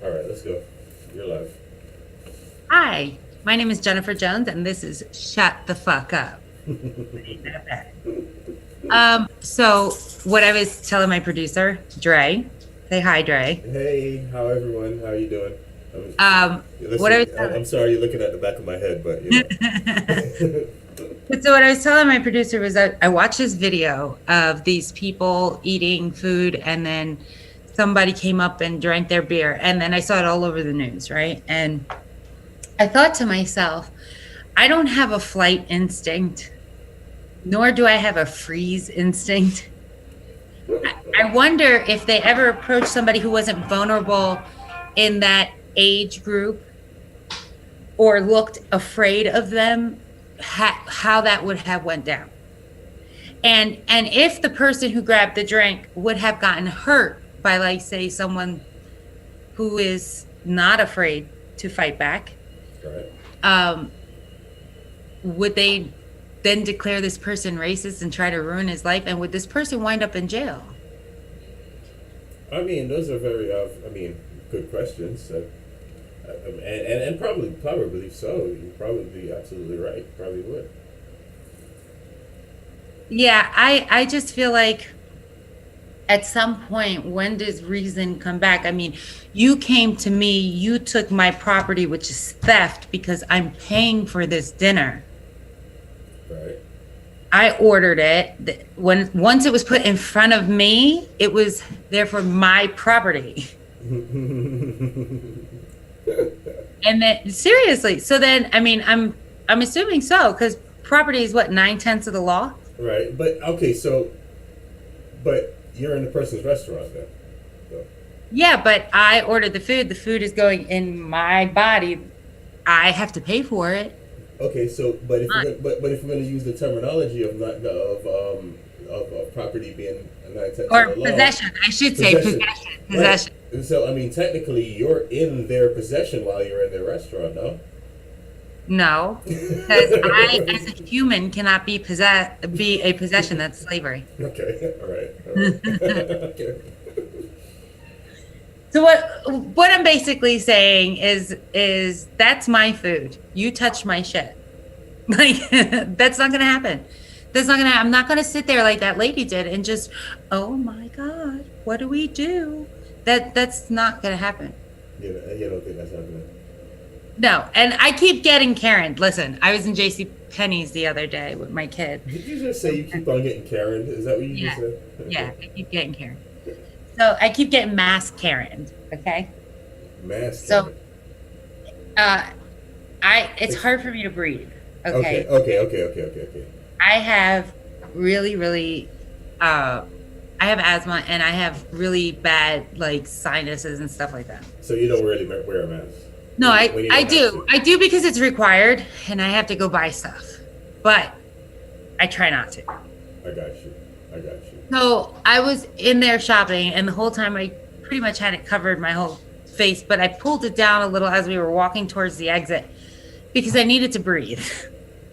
All right, let's go. You're live. Hi, my name is Jennifer Jones, and this is Shut the Fuck Up. Ain't that bad. So what I was telling my producer, Dre, say hi, Dre. Hey, how everyone? How you doing? I'm, What I was listen, I'm sorry you're looking at the back of my head, but you telling, know. so what I was telling my producer was that I watched this video of these people eating food, and then somebody came up and drank their beer, and then I saw it all over the news, right? And I thought to myself, I don't have a flight instinct, nor do I have a freeze instinct. I wonder if they ever approached somebody who wasn't vulnerable in that age group or looked afraid of them, how that would have went down. And if the person who grabbed the drink would have gotten hurt by, like, say, someone who is not afraid to fight back, Right. um, would they then declare this person racist and try to ruin his life? And would this person wind up in jail? I mean, those are very, good questions. And probably so. You'd probably be absolutely right. Probably would. Yeah, I just feel like at some point, when does reason come back? I mean, you came to me, you took my property, which is theft, because I'm paying for this dinner. Right. I ordered it. Once it was put in front of me, it was therefore my property. And then seriously, so then I mean, I'm assuming so, because property is what, 9/10 of the law? Right. But okay, but you're in the person's restaurant then. So, Yeah, but I ordered the food. The food is going in my body. I have to pay for it. okay, so but if we're gonna use the terminology of not of property being nine tenths of Or the law, possession. I should say possession, possession. right? Possession. And so I mean, technically, you're in their possession while you're in their restaurant, no? No, because I, as a human, cannot be a possession. That's slavery. Okay, all right, all right. Okay. So what I'm basically saying is that's my food. You touch my shit. Like, that's not gonna happen. That's not gonna. I'm not gonna sit there like that lady did and just, oh my God, what do we do? That's not gonna happen. You don't think that's happening? No, and I keep getting Karen. Listen, I was in J.C. Penney's the other day with my kid. Did you just say you keep on getting Karen? Is that what you Yeah, just said? yeah, I keep getting Karen. So I keep getting mass Karen. Okay, Mass so Karen. it's hard for me to breathe. Okay, Okay, okay. I have really I have asthma, and I have really bad, like, sinuses and stuff like that. So you don't really wear a mask? No, When you I don't have do. to? I do because it's required and I have to go buy stuff. But I try not to. I got you. I got you. So I was in there shopping, and the whole time I pretty much had it covered my whole face, but I pulled it down a little as we were walking towards the exit because I needed to breathe.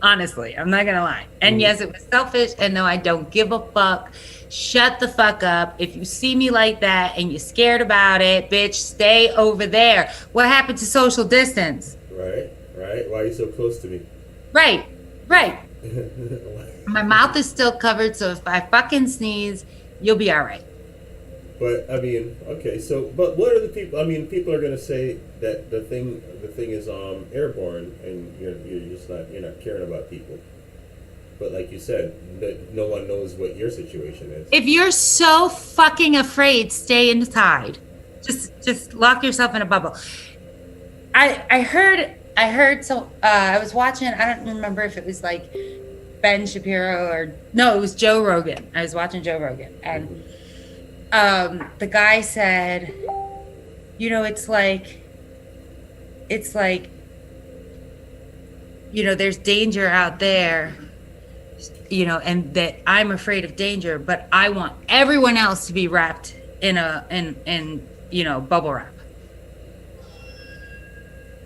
Honestly, I'm not gonna lie. And yes, it was selfish, and no, I don't give a fuck. Shut the fuck up. If you see me like that and you're scared about it, bitch, stay over there. What happened to social distance? Right, right. Why are you so close to me? Right, right. My mouth is still covered, so if I fucking sneeze, you'll be all right. But I mean, okay. So, but what are the people? I mean, people are gonna say that the thing is airborne, and you're not caring about people. But like you said, no one knows what your situation is. If you're so fucking afraid, stay inside. Just lock yourself in a bubble. I heard so I was watching, I don't remember if it was like Ben Shapiro or no, it was Joe Rogan. I was watching Joe Rogan, and the guy said, it's like there's danger out there, and that I'm afraid of danger, but I want everyone else to be wrapped in bubble wrap.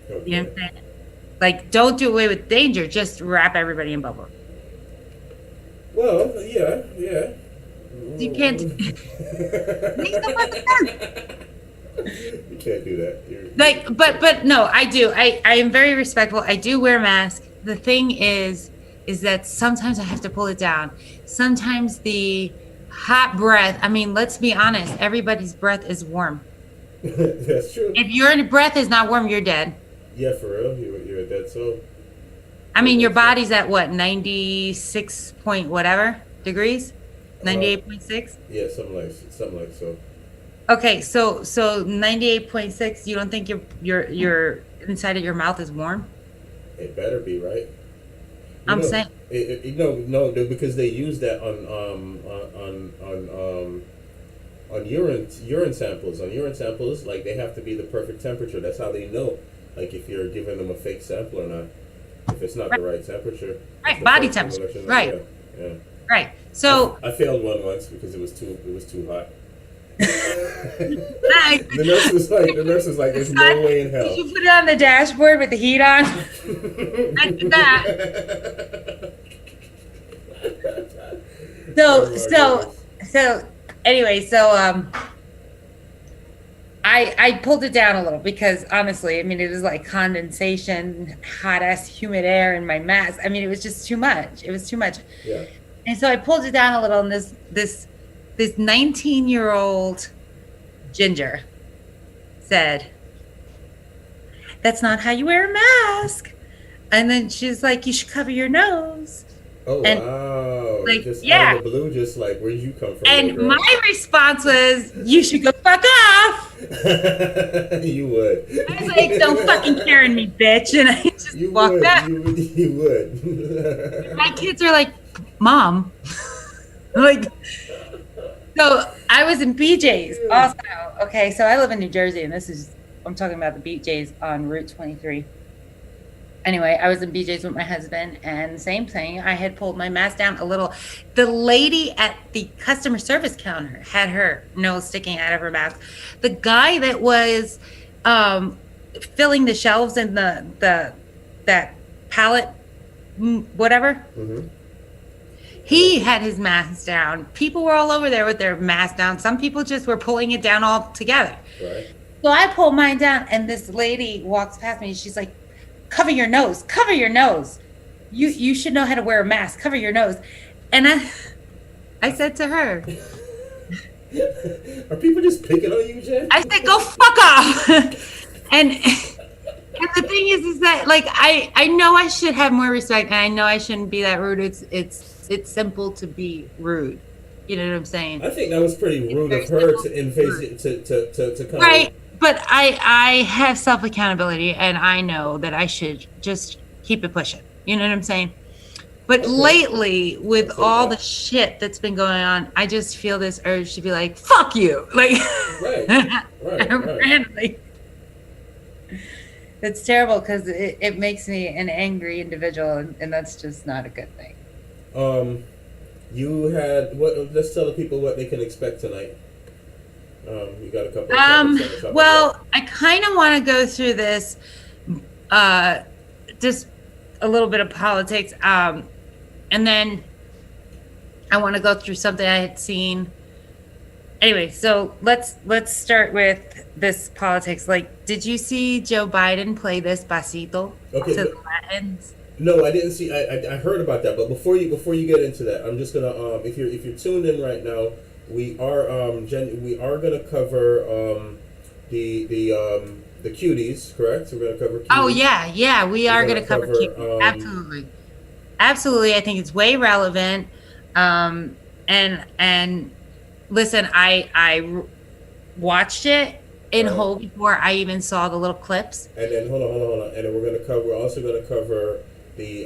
You know Okay. what I'm saying? Like, don't do away with danger, just wrap everybody in bubble wrap. Well, yeah. You can't. Makes no fucking sense. You can't do that. Like, but no, I do. I am very respectful. I do wear a mask. The thing is that sometimes I have to pull it down. Sometimes the hot breath, I mean, let's be honest, everybody's breath is warm. That's true. If your breath is not warm, you're dead. Yeah, for real. You're dead. So. I mean, your body's at what, 96 point whatever degrees? 98.6? Yeah, something like so. Okay, so 98.6, you don't think your inside of your mouth is warm? It better be, right? I'm saying. No, because they use that on urine samples. On urine samples, like they have to be the perfect temperature. That's how they know, like if you're giving them a fake sample or not. If it's not the right temperature. Right, body temperature. Right. Yeah. Right. So I failed one once because it was too hot. Nice. The nurse was like, there's no way in hell. Did you put it on the dashboard with the heat on? I did that. So anyway, I pulled it down a little because honestly, I mean, it was like condensation, hot ass humid air in my mask. I mean, it was just too much. It was too much. Yeah. And so I pulled it down a little, and this 19-year-old ginger said, "That's not how you wear a mask." And then she's like, "You should cover your nose." Oh, and, wow. like, just yeah. out of the blue, just like, where did you come from? And my response was, "You should go fuck off." You would. I was like, "Don't fucking Karen me, bitch." And I just walked out. You would. My kids are like, "Mom." Like, so I was in BJ's also. Okay, so I live in New Jersey, and I'm talking about the BJ's on Route 23. Anyway, I was in BJ's with my husband, and same thing. I had pulled my mask down a little. The lady at the customer service counter had her nose sticking out of her mask. The guy that was filling the shelves in that pallet, whatever, mm-hmm. He had his mask down. People were all over there with their mask down. Some people just were pulling it down all together. Right. So I pulled mine down, and this lady walks past me, and she's like, "Cover your nose, cover your nose. You should know how to wear a mask, cover your nose." And I said to her, "Are people just picking on you, Jen?" I said, "Go fuck off." and the thing is that, like, I know I should have more respect, and I know I shouldn't be that rude. It's simple to be rude. You know what I'm saying? I think that was pretty rude of her to invade to come. Right. But I have self-accountability, and I know that I should just keep it pushing. You know what I'm saying? But lately, with all the shit that's been going on, I just feel this urge to be like, fuck you. Like, right. randomly. It's terrible because it makes me an angry individual, and that's just not a good thing. You had let's tell the people what they can expect tonight. You got a couple of well, I kind of want to go through this, just a little bit of politics, and then I want to go through something I had seen. Anyway, so let's start with this politics. Like, did you see Joe Biden play Despacito to the Latins? No, I didn't see. I heard about that, but before you get into that, I'm just gonna if you're tuned in right now, we are gonna cover the cuties, correct? So we're gonna cover cuties. Oh yeah, we are gonna cover cuties. Absolutely. I think it's way relevant. And listen, I watched it in whole before I even saw the little clips. And then hold on, and then we're also gonna cover the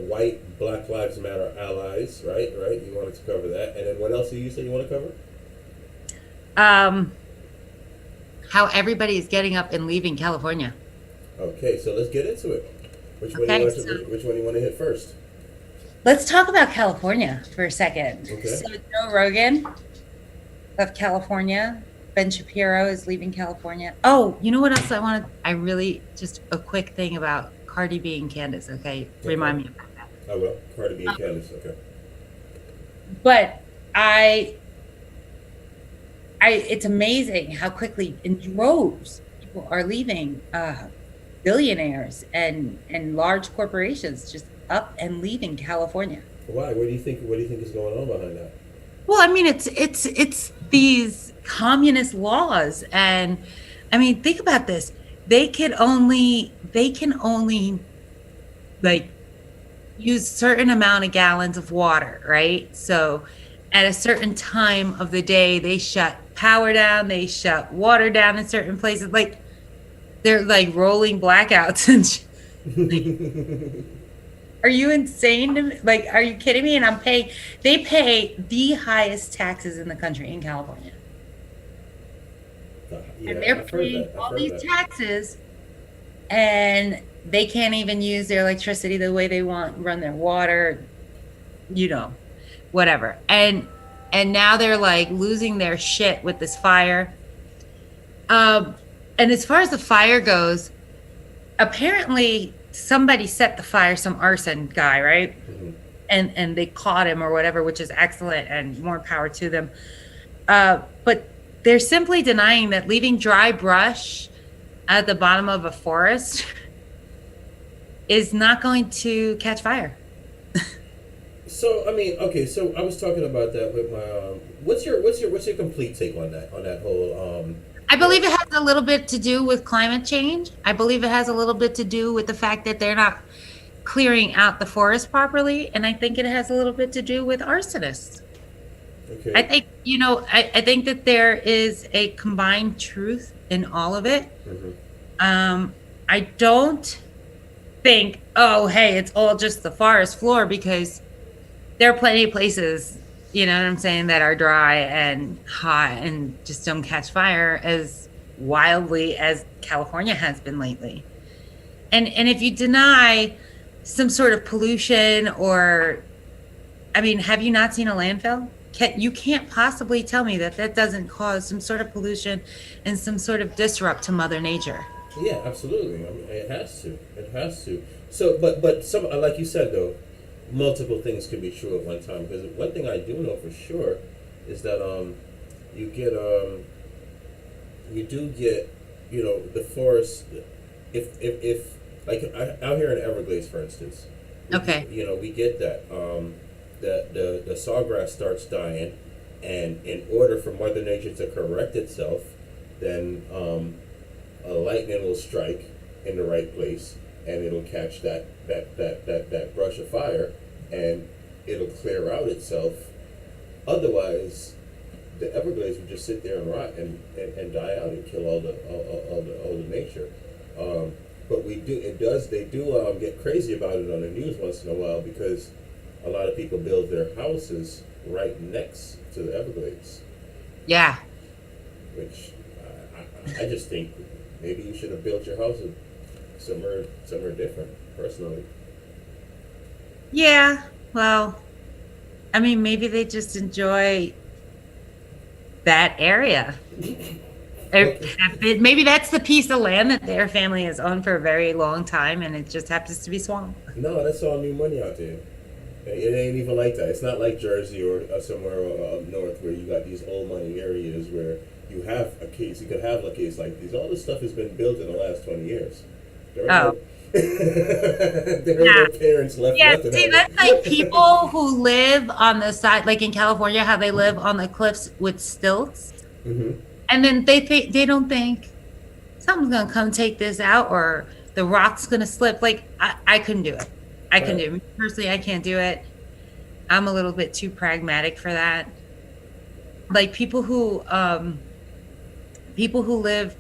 white Black Lives Matter allies, right? You wanted to cover that, and then what else did you say you want to cover? How everybody is getting up and leaving California. Okay, so let's get into it. Which one do you want to hit first? Let's talk about California for a second. Okay. So Joe Rogan left California. Ben Shapiro is leaving California. Oh, you know what else I really, just a quick thing about Cari B and Candace, okay? Remind me about that. I will. Cari B and Candace, okay. But I it's amazing how quickly in droves people are leaving, billionaires and large corporations just up and leaving California. Why? What do you think? What do you think is going on behind that? Well, I mean, it's these communist laws, and I mean, think about this. They can only like use certain amount of gallons of water, right? So at a certain time of the day, they shut power down, they shut water down in certain places. Like they're like rolling blackouts and are you insane to me? Like, are you kidding me? And they pay the highest taxes in the country in California. Yeah, And they're I've heard paying that. I've all heard these that. taxes and they can't even use their electricity the way they want, run their water, you know, whatever. And now they're like losing their shit with this fire. Um, and as far as the fire goes, apparently somebody set the fire, some arson guy, right? Hmm. And they caught him or whatever, which is excellent and more power to them. But they're simply denying that leaving dry brush at the bottom of a forest is not going to catch fire. So I mean, okay. So I was talking about that with my. What's your complete take on that whole I believe it has a little bit to do with climate change. I believe it has a little bit to do with the fact that they're not clearing out the forest properly. And I think it has a little bit to do with arsonists. I Okay. think, I think that there is a combined truth in all of it. Hmm. I don't think, oh, hey, it's all just the forest floor, because there are plenty of places, you know what I'm saying, that are dry and hot and just don't catch fire as wildly as California has been lately. And if you deny some sort of pollution, or I mean, have you not seen a landfill? You can't possibly tell me that that doesn't cause some sort of pollution and some sort of disrupt to Mother Nature. Yeah, absolutely. I mean, it has to. It has to. So, but some, like you said though, multiple things can be true at one time. Because one thing I do know for sure is that you get you do get, the forest. If like out here in Everglades, for instance, Okay. we get that the sawgrass starts dying, and in order for Mother Nature to correct itself, then a lightning will strike in the right place, and it'll catch that brush of fire, and it'll clear out itself. Otherwise, the Everglades would just sit there and rot and die out and kill all the nature. But they do get crazy about it on the news once in a while, because a lot of people build their houses right next to the Everglades, Yeah. which I just think maybe you should have built your house somewhere different. Personally, Yeah. Well, I mean, maybe they just enjoy that area. Maybe that's the piece of land that their family has owned for a very long time, and it just happens to be swamp. no, that's all new money out there. It ain't even like that. It's not like Jersey or somewhere up north where you got these old money areas where you have a case. You could have a case like these. All this stuff has been built in the last 20 years. There are Oh, no, there are yeah. no parents left Yeah, nothing. see, that's like people who live on the side, like in California, how they live on the cliffs with stilts. Hmm. And then they don't think something's gonna come take this out, or the rock's gonna slip. Like I couldn't do it. I couldn't Right. do it. Personally, I can't do it. I'm a little bit too pragmatic for that. Like people who live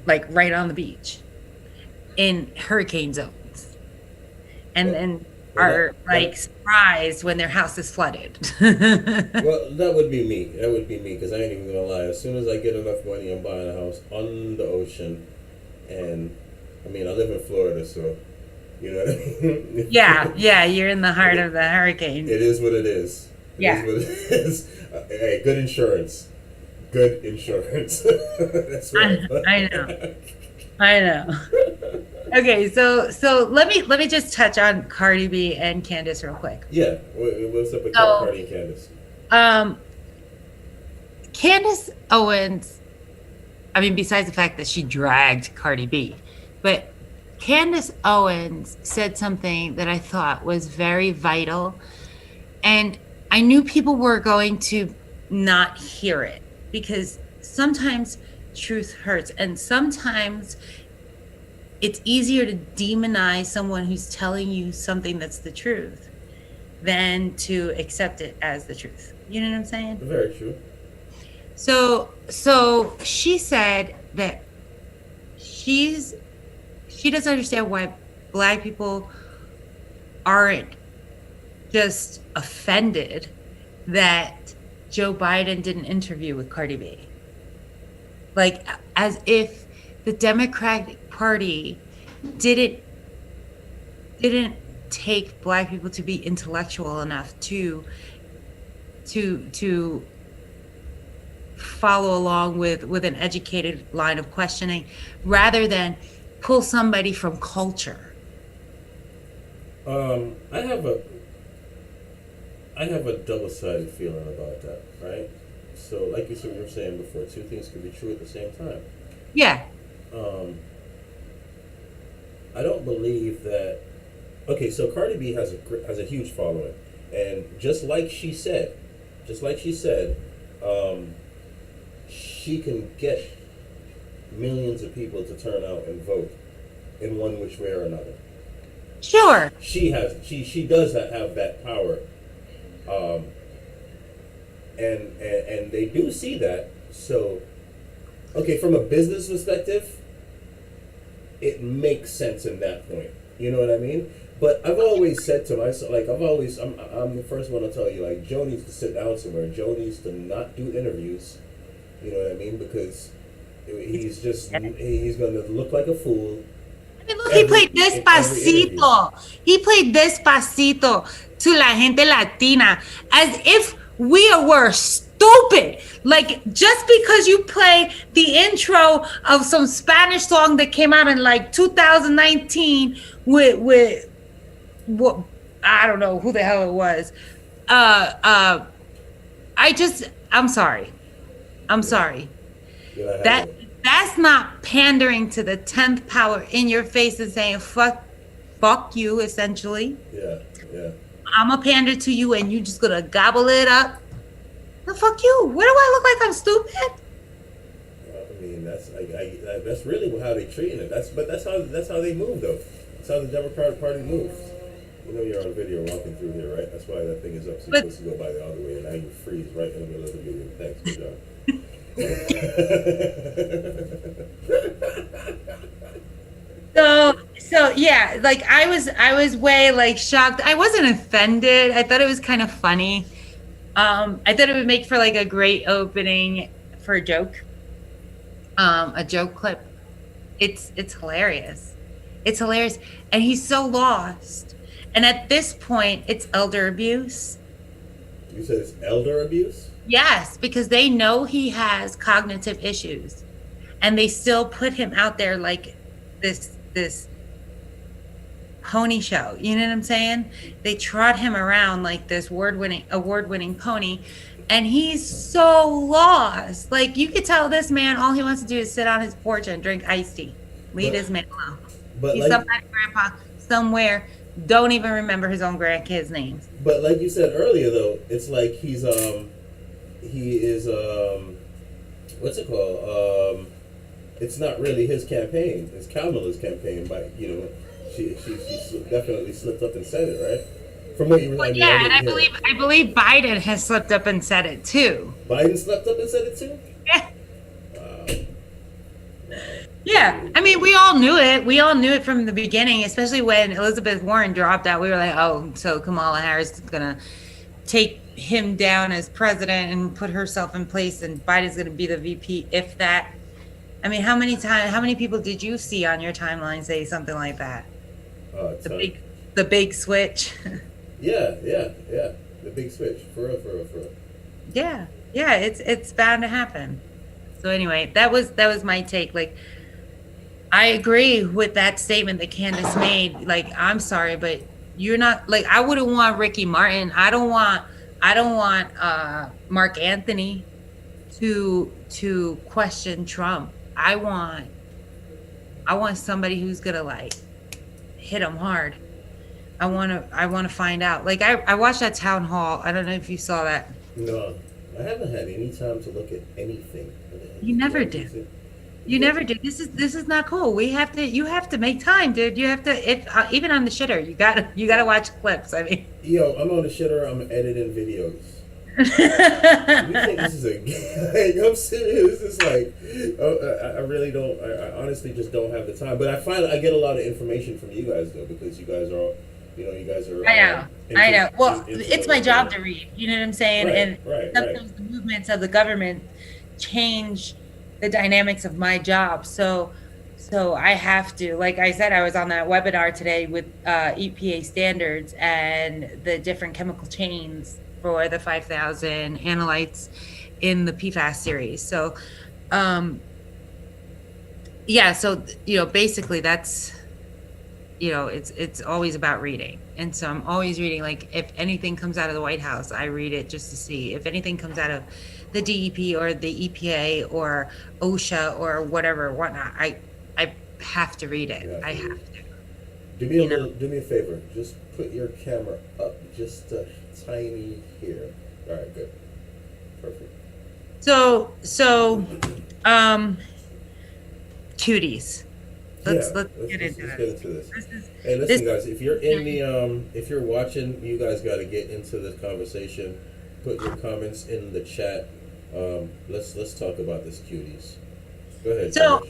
like right on the beach in hurricane zones, and Well, then well, are like that surprised when their house is flooded. well, that would be me. That would be me, because I ain't even gonna lie. As soon as I get enough money, I'm buying a house on the ocean, and I mean, I live in Florida, so you know what I mean. Yeah, yeah, you're in the heart it, of the hurricane. it is what it is. It is Yeah, what it is. Hey, good insurance. Good insurance. That's I, right. I know, I know. Okay, so let me just touch on Cardi B and Candace real quick. Yeah. What's up with So, Cardi and Candace? um, Candace Owens, I mean, besides the fact that she dragged Cardi B, but Candace Owens said something that I thought was very vital. And I knew people were going to not hear it because sometimes truth hurts. And sometimes it's easier to demonize someone who's telling you something that's the truth than to accept it as the truth. You know what I'm saying? Very true. So she said that she doesn't understand why Black people aren't just offended that Joe Biden did an interview with Cardi B. Like, as if the Democratic Party didn't take Black people to be intellectual enough to follow along with an educated line of questioning, rather than pull somebody from culture. I have a double-sided feeling about that, right? So, like you were saying before, two things can be true at the same time. Yeah. I don't believe that. Okay, so Cardi B has a huge following, and just like she said, she can get millions of people to turn out and vote in one which way or another. Sure. She does have that power, and they do see that. So, okay, from a business perspective, it makes sense in that point. You know what I mean? But I've always said to myself, like, I'm the first one to tell you, like, Joe needs to sit down somewhere. Joe needs to not do interviews. You know what I mean? Because he's going to look like a fool. I mean, look, he played Despacito. He played Despacito to la gente latina as if we were stupid. Like, just because you play the intro of some Spanish song that came out in like 2019 with what, I don't know who the hell it was. I'm sorry. That's not pandering to the 10th power in your face and saying fuck you, essentially. Yeah. I'm a pander to you and you just gonna gobble it up. The fuck you. What do I look like? I'm stupid? I mean, that's really how they treating it. That's how they move, though. That's how the Democratic Party moves. You know you're on video walking through here, right? That's why that thing is up. So you're supposed to go by the other way, and now you freeze right in the middle of the video. Thanks, good job. So yeah, like I was way like shocked. I wasn't offended. I thought it was kind of funny. I thought it would make for like a great opening for a joke clip. It's hilarious. It's hilarious. And he's so lost. And at this point, it's elder abuse. You said it's elder abuse? Yes, because they know he has cognitive issues. And they still put him out there like this pony show. You know what I'm saying? They trot him around like this award-winning pony. And he's so lost. Like, you could tell this man, all he wants to do is sit on his porch and drink iced tea. Leave this man alone. He's like, somebody's grandpa somewhere. Don't even remember his own grandkids' names. But like you said earlier, though, it's like he is what's it called? It's not really his campaign. It's Kamala's campaign. But she definitely slipped up and said it, right? From what you were and I believe Biden has slipped up and said it too. Biden slipped up and said it too? Yeah. Yeah, I mean, we all knew it. We all knew it from the beginning, especially when Elizabeth Warren dropped out. We were like, oh, so Kamala Harris is going to take him down as president and put herself in place, and Biden's going to be the VP, if that. I mean, how many people did you see on your timeline say something like that? The big switch. Yeah. The big switch. For real. Yeah, it's bound to happen. So anyway, that was my take. Like, I agree with that statement that Candace made. Like, I'm sorry, but you're not, like, I wouldn't want Ricky Martin. I don't want Mark Anthony to question Trump. I want somebody who's gonna like hit him hard. I want to find out. Like I watched that town hall. I don't know if you saw that. No, I haven't had any time to look at anything. You never did. You never did. This is not cool. We have to. You have to make time, dude. You have to. If even on the shitter, you gotta watch clips. I mean, Yo, I'm on the shitter. I'm editing videos. You think this is a like, I'm serious. It's like I really don't. I honestly just don't have the time. But I get a lot of information from you guys though, because you guys are, you guys are. I know. Well, it's my job to read. You know what I'm saying? Right, And right. sometimes the movements of the government change the dynamics of my job. So I have to. Like I said, I was on that webinar today with EPA standards and the different chemical chains for the 5,000 analytes in the PFAS series. So, yeah, so, basically that's, it's always about reading. And so I'm always reading, like if anything comes out of the White House, I read it just to see. If anything comes out of the DEP or the EPA or OSHA or whatnot, I have to read it. Yeah, I have to. Do me a favor. Just put your camera up just a tiny here. All right, good. Perfect. So, cuties. Let's get into this. Hey, listen, guys. If you're in the if you're watching, you guys got to get into the conversation. Put your comments in the chat. Let's talk about this cuties. Go ahead. So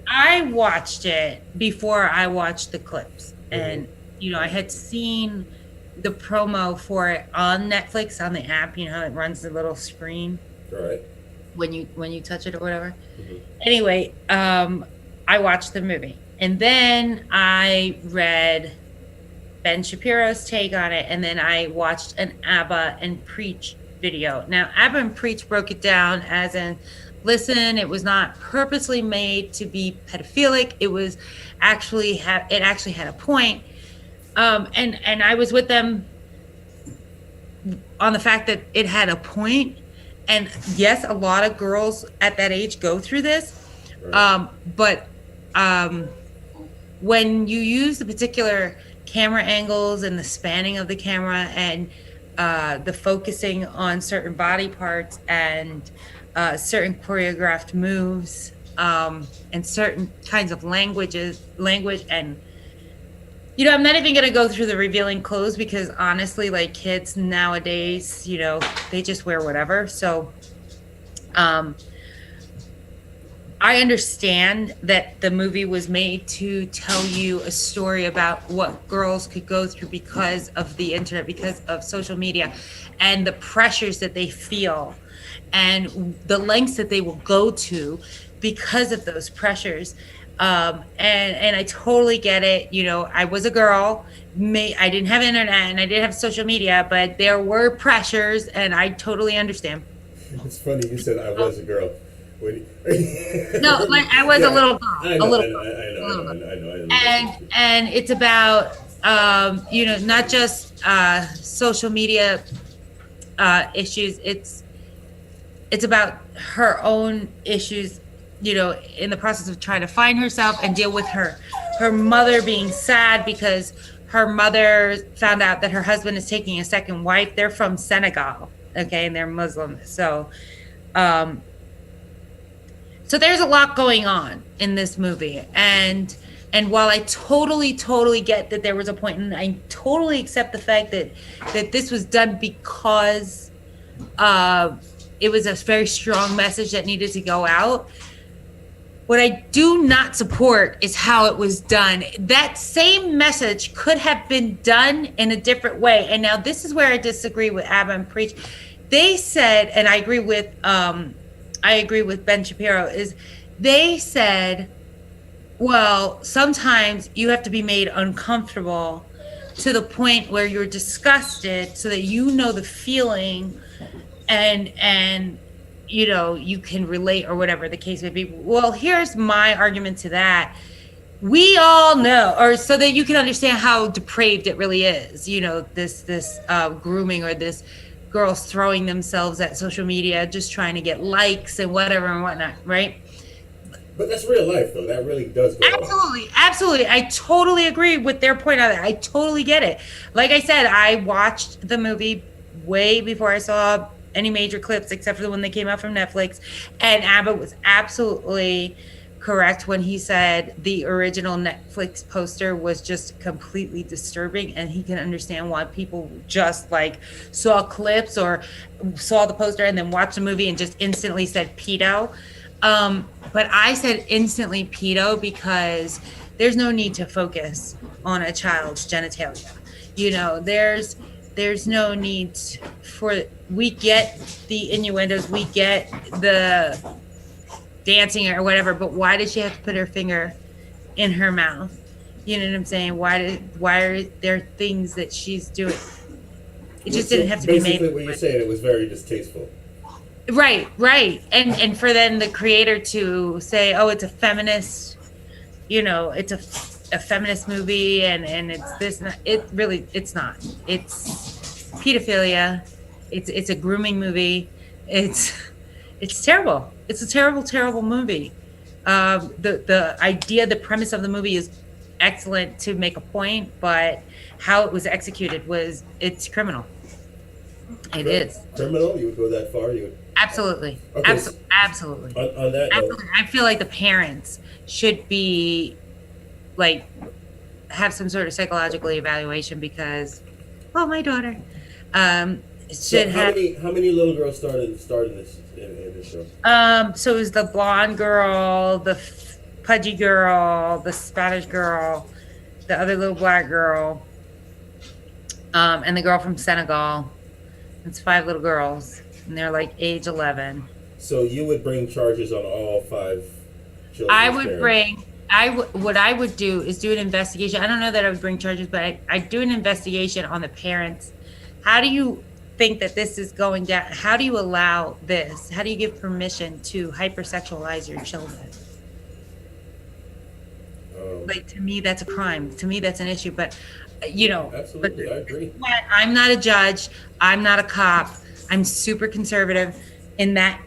I watched it before I watched the clips, and I had seen the promo for it on Netflix on the app. It runs the little screen. All right. When you touch it or whatever. Anyway, I watched the movie, and then I read Ben Shapiro's take on it, and then I watched an ABBA and Preach video. Now, ABBA and Preach broke it down as in, listen, it was not purposely made to be pedophilic. It was actually had a point. And I was with them on the fact that it had a point. And yes, a lot of girls at that age go through this. Right. But when you use the particular camera angles and the spanning of the camera and the focusing on certain body parts and certain choreographed moves and certain kinds of language and I'm not even going to go through the revealing clothes because honestly, like kids nowadays, they just wear whatever. So I understand that the movie was made to tell you a story about what girls could go through because of the internet, because of social media, and the pressures that they feel and the lengths that they will go to because of those pressures. And I totally get it. I was a girl. I didn't have internet and I didn't have social media, but there were pressures, and I totally understand. It's funny you said I was a girl. No, like I was a little girl. I know. And it's about not just social media issues. It's about her own issues, in the process of trying to find herself and deal with her mother being sad because her mother found out that her husband is taking a second wife. They're from Senegal, okay, and they're Muslim. So there's a lot going on in this movie. And while I totally get that there was a point, and I totally accept the fact that this was done because it was a very strong message that needed to go out. What I do not support is how it was done. That same message could have been done in a different way. And now this is where I disagree with ABBA and Preach. They said, and I agree with Ben Shapiro, is they said, well, sometimes you have to be made uncomfortable to the point where you're disgusted so that the feeling and you can relate or whatever the case may be. Well, here's my argument to that. We all know, or so that you can understand how depraved it really is, this grooming or this girls throwing themselves at social media, just trying to get likes and whatever and whatnot, right? But that's real life, though. That really does go on. Absolutely, absolutely. I totally agree with their point on it. I totally get it. Like I said, I watched the movie way before I saw any major clips, except for the one that came out from Netflix. And Abbott was absolutely correct when he said the original Netflix poster was just completely disturbing, and he can understand why people just like saw clips or saw the poster and then watched the movie and just instantly said pedo. But I said instantly pedo because there's no need to focus on a child's genitalia. You know, there's no need for, we get the innuendos, we get the dancing or whatever, but why did she have to put her finger in her mouth? You know what I'm saying? Why are there things that she's doing? It just didn't have to be made. Basically, what you're saying, it was very distasteful. Right. And for then the creator to say, oh, it's a feminist, you know, it's a feminist movie and it's this, it's not. It's pedophilia. It's a grooming movie. It's terrible. It's a terrible movie. The idea, the premise of the movie is excellent to make a point, but how it was executed it's criminal. It is. Criminal? You would go that far? Absolutely. Okay, Absolutely. On that note, I feel like the parents should be like have some sort of psychological evaluation because, well, my daughter should how have. many little girls started this in this show? So it was the blonde girl, the pudgy girl, the Spanish girl, the other little black girl, and the girl from Senegal. It's 5 little girls, and they're like age 11. So you would bring charges on all 5 children? I would bring. What I would do is do an investigation. I don't know that I would bring charges, but I'd do an investigation on the parents. How do you think that this is going down? How do you allow this? How do you give permission to hypersexualize your children? Like, to me, that's a crime. To me, that's an issue. But, you know, absolutely, I agree. I'm not a judge. I'm not a cop. I'm super conservative in that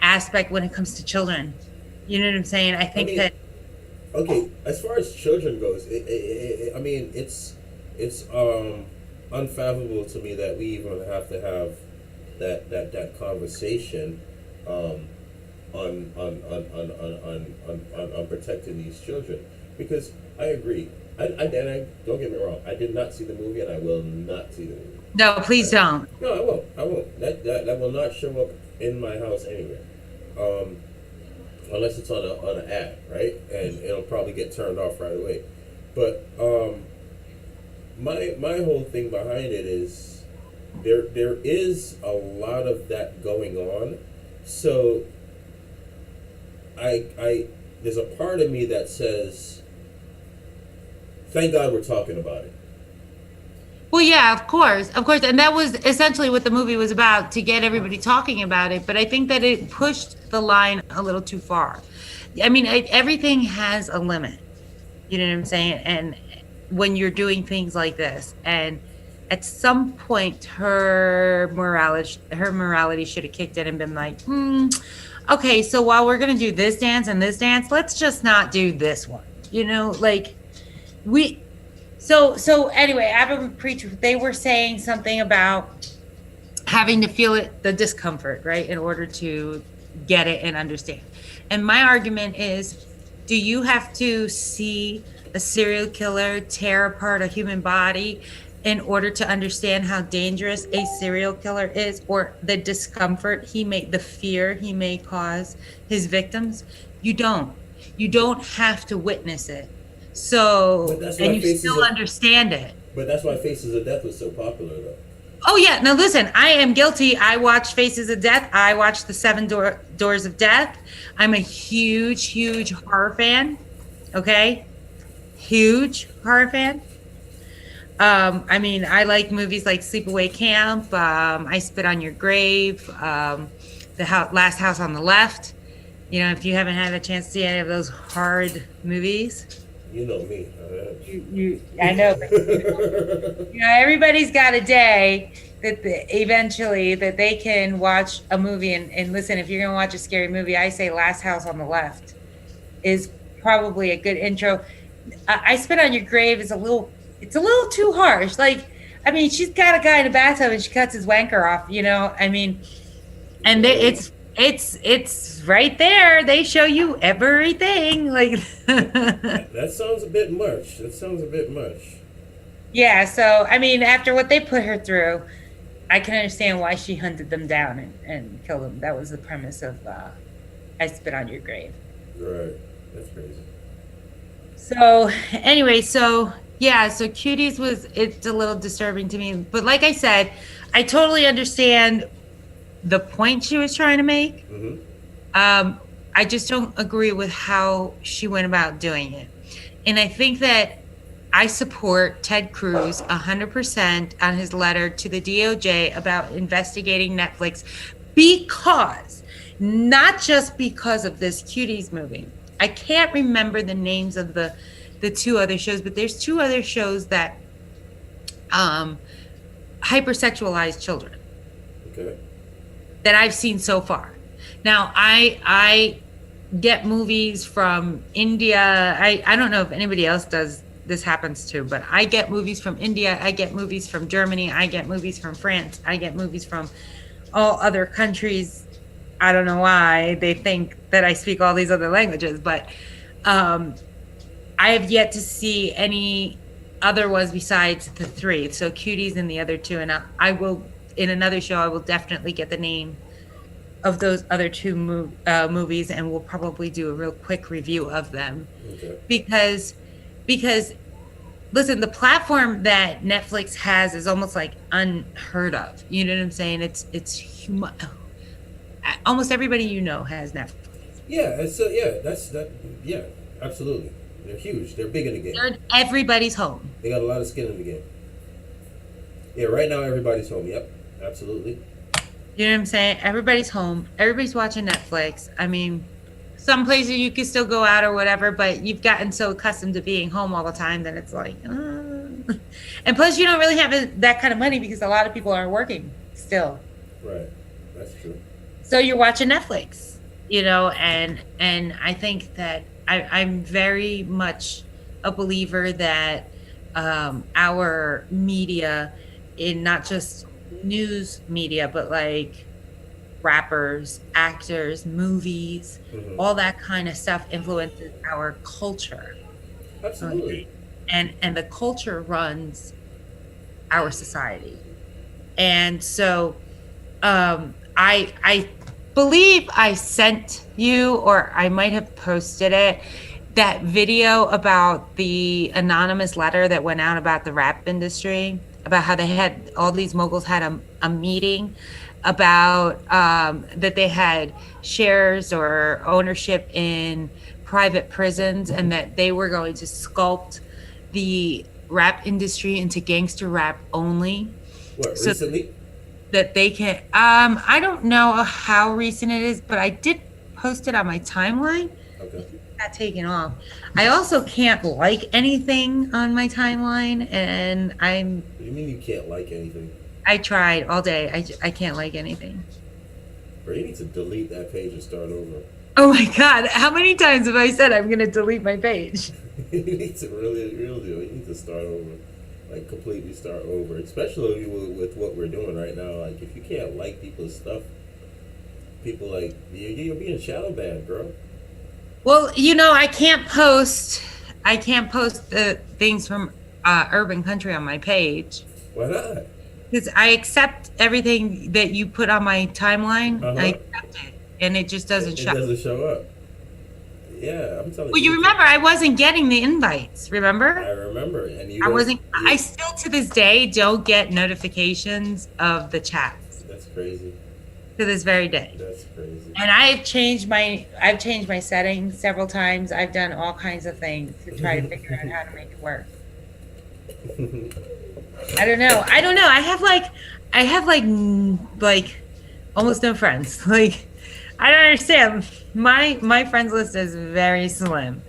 aspect when it comes to children. You know what I'm saying? I think that. Okay, as far as children goes, I mean, it's unfathomable to me that we even have to have that conversation on protecting these children, because I agree. I don't get me wrong. I did not see the movie, and I will not see the movie. No, please don't. No, I won't. That will not show up in my house anywhere. Unless it's on an ad, right? And it'll probably get turned off right away. But my whole thing behind it is there is a lot of that going on. So I there's a part of me that says, thank God we're talking about it. Well, yeah, of course. And that was essentially what the movie was about, to get everybody talking about it. But I think that it pushed the line a little too far. I mean, everything has a limit. You know what I'm saying? And when you're doing things like this, and at some point, her morality should have kicked in and been like, okay, so while we're going to do this dance and this dance, let's just not do this one. You know, like So anyway, Abbott Preach, they were saying something about having to feel it, the discomfort, right, in order to get it and understand. And my argument is, do you have to see a serial killer tear apart a human body in order to understand how dangerous a serial killer is, or the discomfort the fear he may cause his victims? You don't have to witness it. So, and you still understand it. But that's why Faces of Death was so popular, though. Oh, yeah. Now, listen, I am guilty. I watched Faces of Death. I watched The Seven Doors of Death. I'm a huge horror fan. Okay? Huge horror fan. I mean, I like movies like Sleepaway Camp, I Spit on Your Grave, Last House on the Left. You know, if you haven't had a chance to see any of those hard movies, You know me. I know, but everybody's got a day that eventually that they can watch a movie and listen. If you're gonna watch a scary movie, I say Last House on the Left is probably a good intro. I Spit on Your Grave is it's a little too harsh. Like, I mean, she's got a guy in a bathtub and she cuts his wanker off. I mean, and it's right there. They show you everything. Like that sounds a bit much. Yeah. So I mean, after what they put her through, I can understand why she hunted them down and killed them. That was the premise of I Spit on Your Grave. Right. That's crazy. So anyway, so Cuties it's a little disturbing to me. But like I said, I totally understand the point she was trying to make. Mm-hmm. I just don't agree with how she went about doing it. And I think that I support Ted Cruz 100% on his letter to the DOJ about investigating Netflix not just because of this Cuties movie. I can't remember the names of the two other shows, but there's two other shows that hypersexualize children. Okay. That I've seen so far. Now, I get movies from India. I don't know if anybody else does this happens to, but I get movies from India. I get movies from Germany. I get movies from France. I get movies from all other countries. I don't know why they think that I speak all these other languages, but I have yet to see any other ones besides the three. So Cuties and the other two. And I will, in another show, I will definitely get the name of those other two movies, and we'll probably do a real quick review of them. Okay. Because listen, the platform that Netflix has is almost like unheard of. You know what I'm saying? It's almost everybody has Netflix. Yeah, yeah, absolutely. They're huge. They're big in the game. They're in everybody's home. They got a lot of skin in the game. Yeah, right now everybody's home. Yep, absolutely. You know what I'm saying? Everybody's home. Everybody's watching Netflix. I mean, some places you can still go out or whatever, but you've gotten so accustomed to being home all the time that it's like, And plus, you don't really have that kind of money because a lot of people aren't working still. Right. That's true. So you're watching Netflix, and I think that I'm very much a believer that our media, in not just news media, but like rappers, actors, movies, mm-hmm. all that kind of stuff influences our culture. Absolutely. And the culture runs our society. And so I believe I sent you, or I might have posted it, that video about the anonymous letter that went out about the rap industry, about how they had, all these moguls had a meeting about that they had shares or ownership in private prisons, and that they were going to sculpt the rap industry into gangster rap only. What, recently? That they can, I don't know how recent it is, but I did post it on my timeline. Okay. It got taken off. I also can't like anything on my timeline, and What do you mean you can't like anything? I tried all day. I can't like anything. Bro, you need to delete that page and start over. Oh my God. How many times have I said I'm going to delete my page? You need to really do. You need to start over. Like, completely start over. Especially with what we're doing right now. Like, if you can't like people's stuff, people like, you're being shadow banned, bro. Well, I can't post the things from Urban Country on my page. Why not? Because I accept everything that you put on my timeline. Uh-huh. I accept it, and it just doesn't show. It doesn't show up. Yeah, I'm telling you. Well, you remember I wasn't getting the invites. Remember? I remember, and I wasn't. I still to this day don't get notifications of the chats. That's crazy. To this very day. That's crazy. And I've changed my settings several times. I've done all kinds of things to try to figure out how to make it work. I don't know. I have like almost no friends. Like, I don't understand. My friends list is very slim.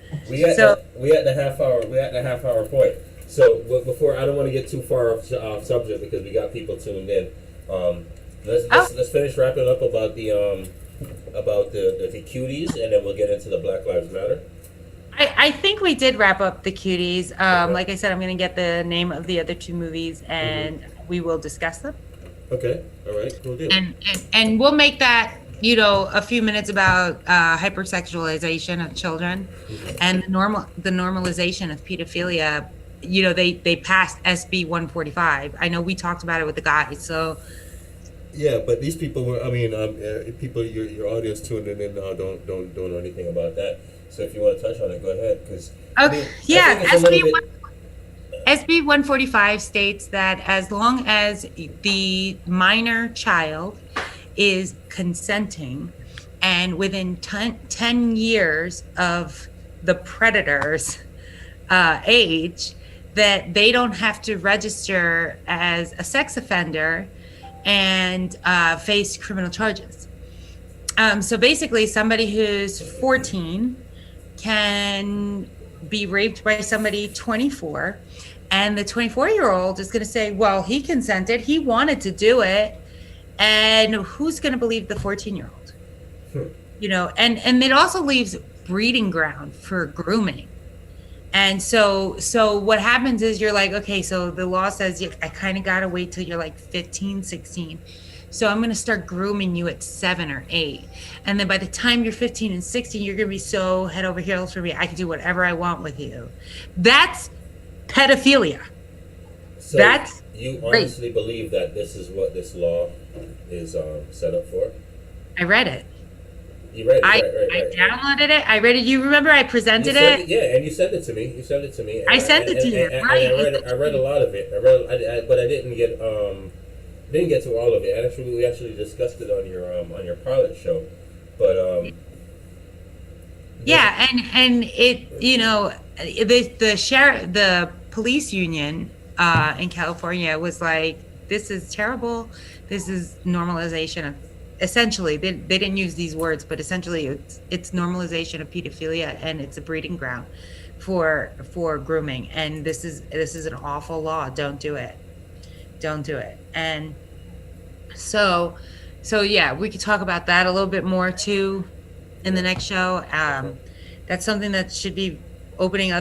So We at the half hour point. So before, I don't want to get too far off subject because we got people tuned in. Um, oh, let's finish wrapping up about the cuties, and then we'll get into the Black Lives Matter. I think we did wrap up the cuties. Okay. Like I said, I'm going to get the name of the other two movies Mm-hmm. and we will discuss them. Okay. All right. Cool deal. And we'll make that, a few minutes about hypersexualization of children Mm-hmm. and the normalization of pedophilia. They passed SB 145. I know we talked about it with the guys. So Yeah, but these people were. I memean, people, your audience tuning in now don't know anything about that. So if you want to touch on it, go ahead. Because I okay, mean, I yeah, think it's a little bit. SB 145 states that as long as the minor child is consenting and within 10 years of the predator's age, that they don't have to register as a sex offender and face criminal charges. So basically, somebody who's 14 can be raped by somebody 24, and the 24-year-old is going to say, well, he consented, he wanted to do it, and who's going to believe the 14-year-old? And it also leaves breeding ground for grooming. And so what happens is you're like, okay, so the law says I kind of got to wait till you're like 15, 16. So I'm going to start grooming you at 7 or 8. And then by the time you're 15 and 16, you're going to be so head over heels for me. I can do whatever I want with you. That's pedophilia. So That's you rape. honestly believe that this is what this law is set up for? I read it. You read it, I right. downloaded it. I read it. You remember I presented it? Yeah, and you sent it to me. And I sent it to you, right? I read a lot of it. But I didn't get to all of it. And actually, we actually discussed it on your pilot show. But yeah, and it, the police union in California was like, this is terrible. This is normalization of, essentially, they didn't use these words, but essentially it's normalization of pedophilia, and it's a breeding ground for grooming. And this is an awful law. Don't do it. And so yeah, we could talk about that a little bit more too in the next show. That's something that should be opening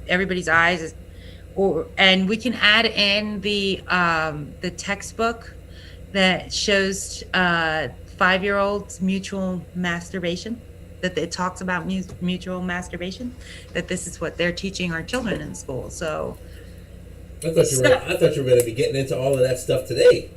everybody's eyes, and we can add in the textbook that shows 5-year-olds mutual masturbation, that it talks about mutual masturbation, that this is what they're teaching our children in school. So I thought you were going to be getting into all of that stuff today.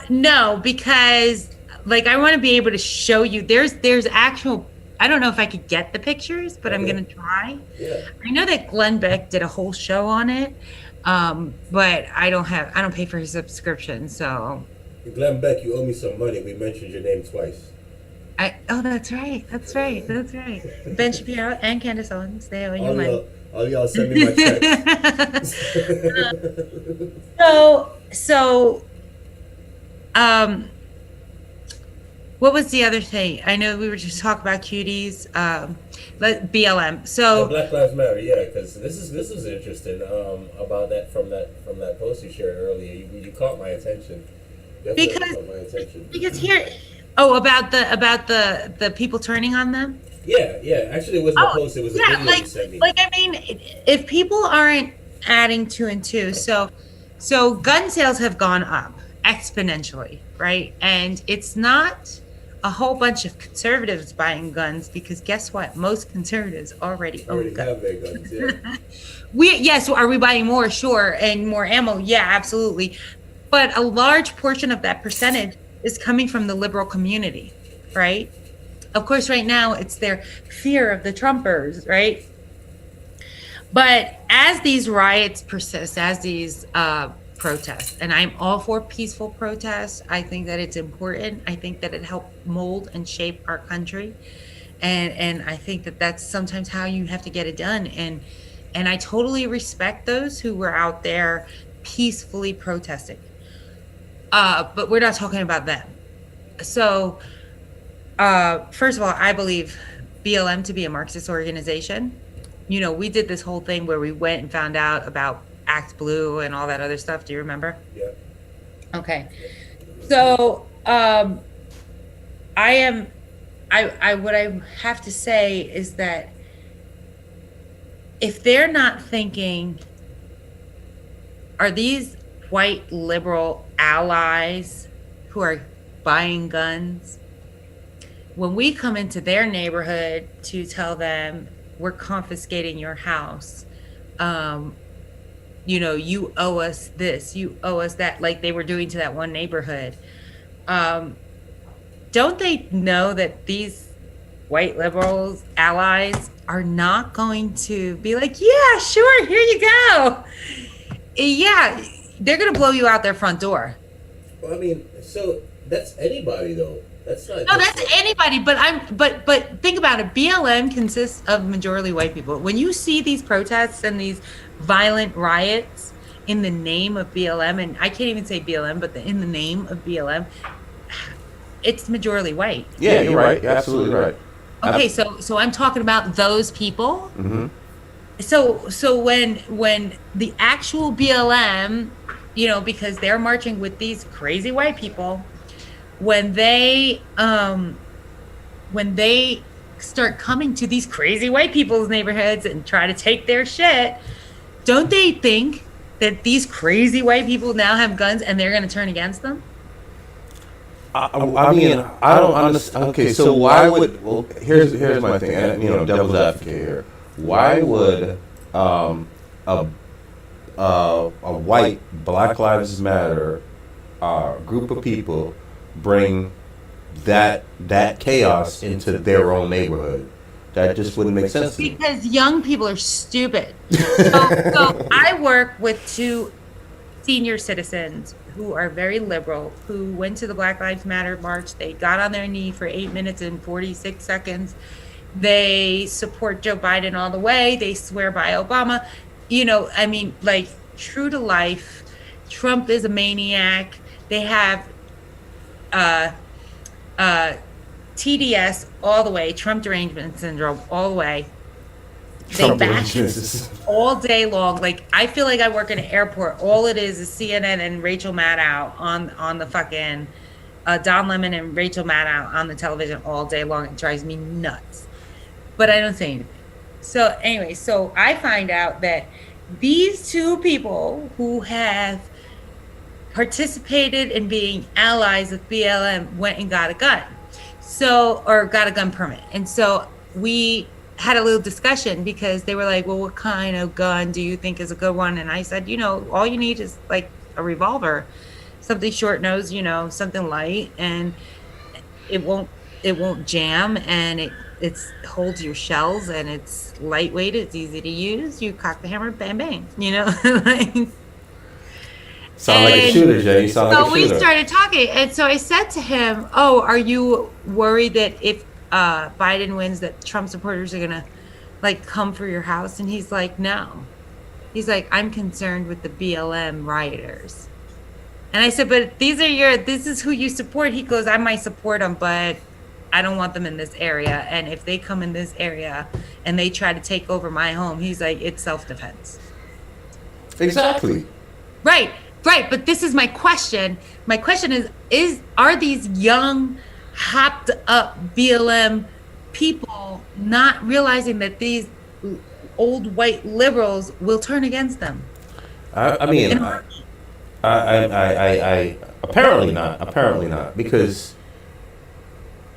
No, because I want to be able to show you. There's actual. I don't know if I could get the pictures, but I'm going to try. Yeah. I know that Glenn Beck did a whole show on it, but I don't pay for his subscription, so. Glenn Beck, you owe me some money. We mentioned your name twice. That's right. Ben Shapiro and Candace Owens, they owe you money. All y'all send me my checks. So, what was the other thing? I know we were just talking about cuties, BLM. So Black Lives Matter, yeah, because this is interesting. About that from that post you shared earlier, you caught my attention. Because here, about the people turning on them. Yeah. Actually, it wasn't a post; it was a video you sent me. I mean, if people aren't adding 2 and 2, so gun sales have gone up exponentially, right? And it's not a whole bunch of conservatives buying guns, because guess what? Most conservatives already own guns. Have their guns, yeah. Yes, are we buying more? Sure, and more ammo? Yeah, absolutely. But a large portion of that percentage is coming from the liberal community, right? Of course, right now it's their fear of the Trumpers, right? But as these riots persist, as these protests, and I'm all for peaceful protests. I think that it's important. I think that it helped mold and shape our country. And I think that that's sometimes how you have to get it done. And I totally respect those who were out there peacefully protesting. But we're not talking about them. So, first of all, I believe BLM to be a Marxist organization. You know, we did this whole thing where we went and found out about Act Blue and all that other stuff. Do you remember? Yeah. Okay. So, what I have to say is that if they're not thinking, are these white liberal allies who are buying guns, when we come into their neighborhood to tell them we're confiscating your house, you know, you owe us this, you owe us that, like they were doing to that one neighborhood, don't they know that these white liberals allies are not going to be like, yeah, sure, here you go. Yeah, they're going to blow you out their front door. Well, I mean, so that's anybody though. That's not. No, that's anybody. But think about it. BLM consists of majority white people. When you see these protests and these violent riots in the name of BLM, and I can't even say BLM, but in the name of BLM, it's majority white. Yeah, you're right. You're absolutely right. Okay, so I'm talking about those people. Mm-hmm. So when the actual BLM, you know, because they're marching with these crazy white people, when they start coming to these crazy white people's neighborhoods and try to take their shit, don't they think that these crazy white people now have guns and they're going to turn against them? I mean, I don't understand. Okay, so why would? Well, here's my thing. And, you know, devil's advocate here. Why would a white Black Lives Matter group of people bring that chaos into their own neighborhood? That just wouldn't make sense to me. Because young people are stupid. So I work with 2 senior citizens who are very liberal, who went to the Black Lives Matter march. They got on their knee for 8 minutes and 46 seconds. They support Joe Biden all the way. They swear by Obama. You know, I mean, like, true to life. Trump is a maniac. They have TDS all the way, Trump derangement syndrome all the way. They bash all day long. Like, I feel like I work in an airport. All it is CNN and Rachel Maddow on the fucking Don Lemon and Rachel Maddow on the television all day long. It drives me nuts. But I don't say anything. So anyway, so I find out that these 2 people who have participated in being allies of BLM went and got a gun. So, or got a gun permit. And so we had a little discussion because they were like, well, what kind of gun do you think is a good one? And I said, you know, all you need is like a revolver, something short nose, you know, something light, and it won't jam, and it holds your shells, and it's lightweight, it's easy to use. You cock the hammer, bang, bang, you know. Like, sound like a shooter, Jay. You sound like a shooter. So we started talking, and so I said to him, oh, are you worried that if Biden wins that Trump supporters are gonna like come for your house? And he's like, no. He's like, I'm concerned with the BLM rioters. And I said, but this is who you support. He goes, I might support them, but I don't want them in this area. And if they come in this area and they try to take over my home, he's like, it's self-defense. Exactly. Right. But this is my question. My question are these young, hopped up BLM people not realizing that these old white liberals will turn against them? I mean, I apparently not, because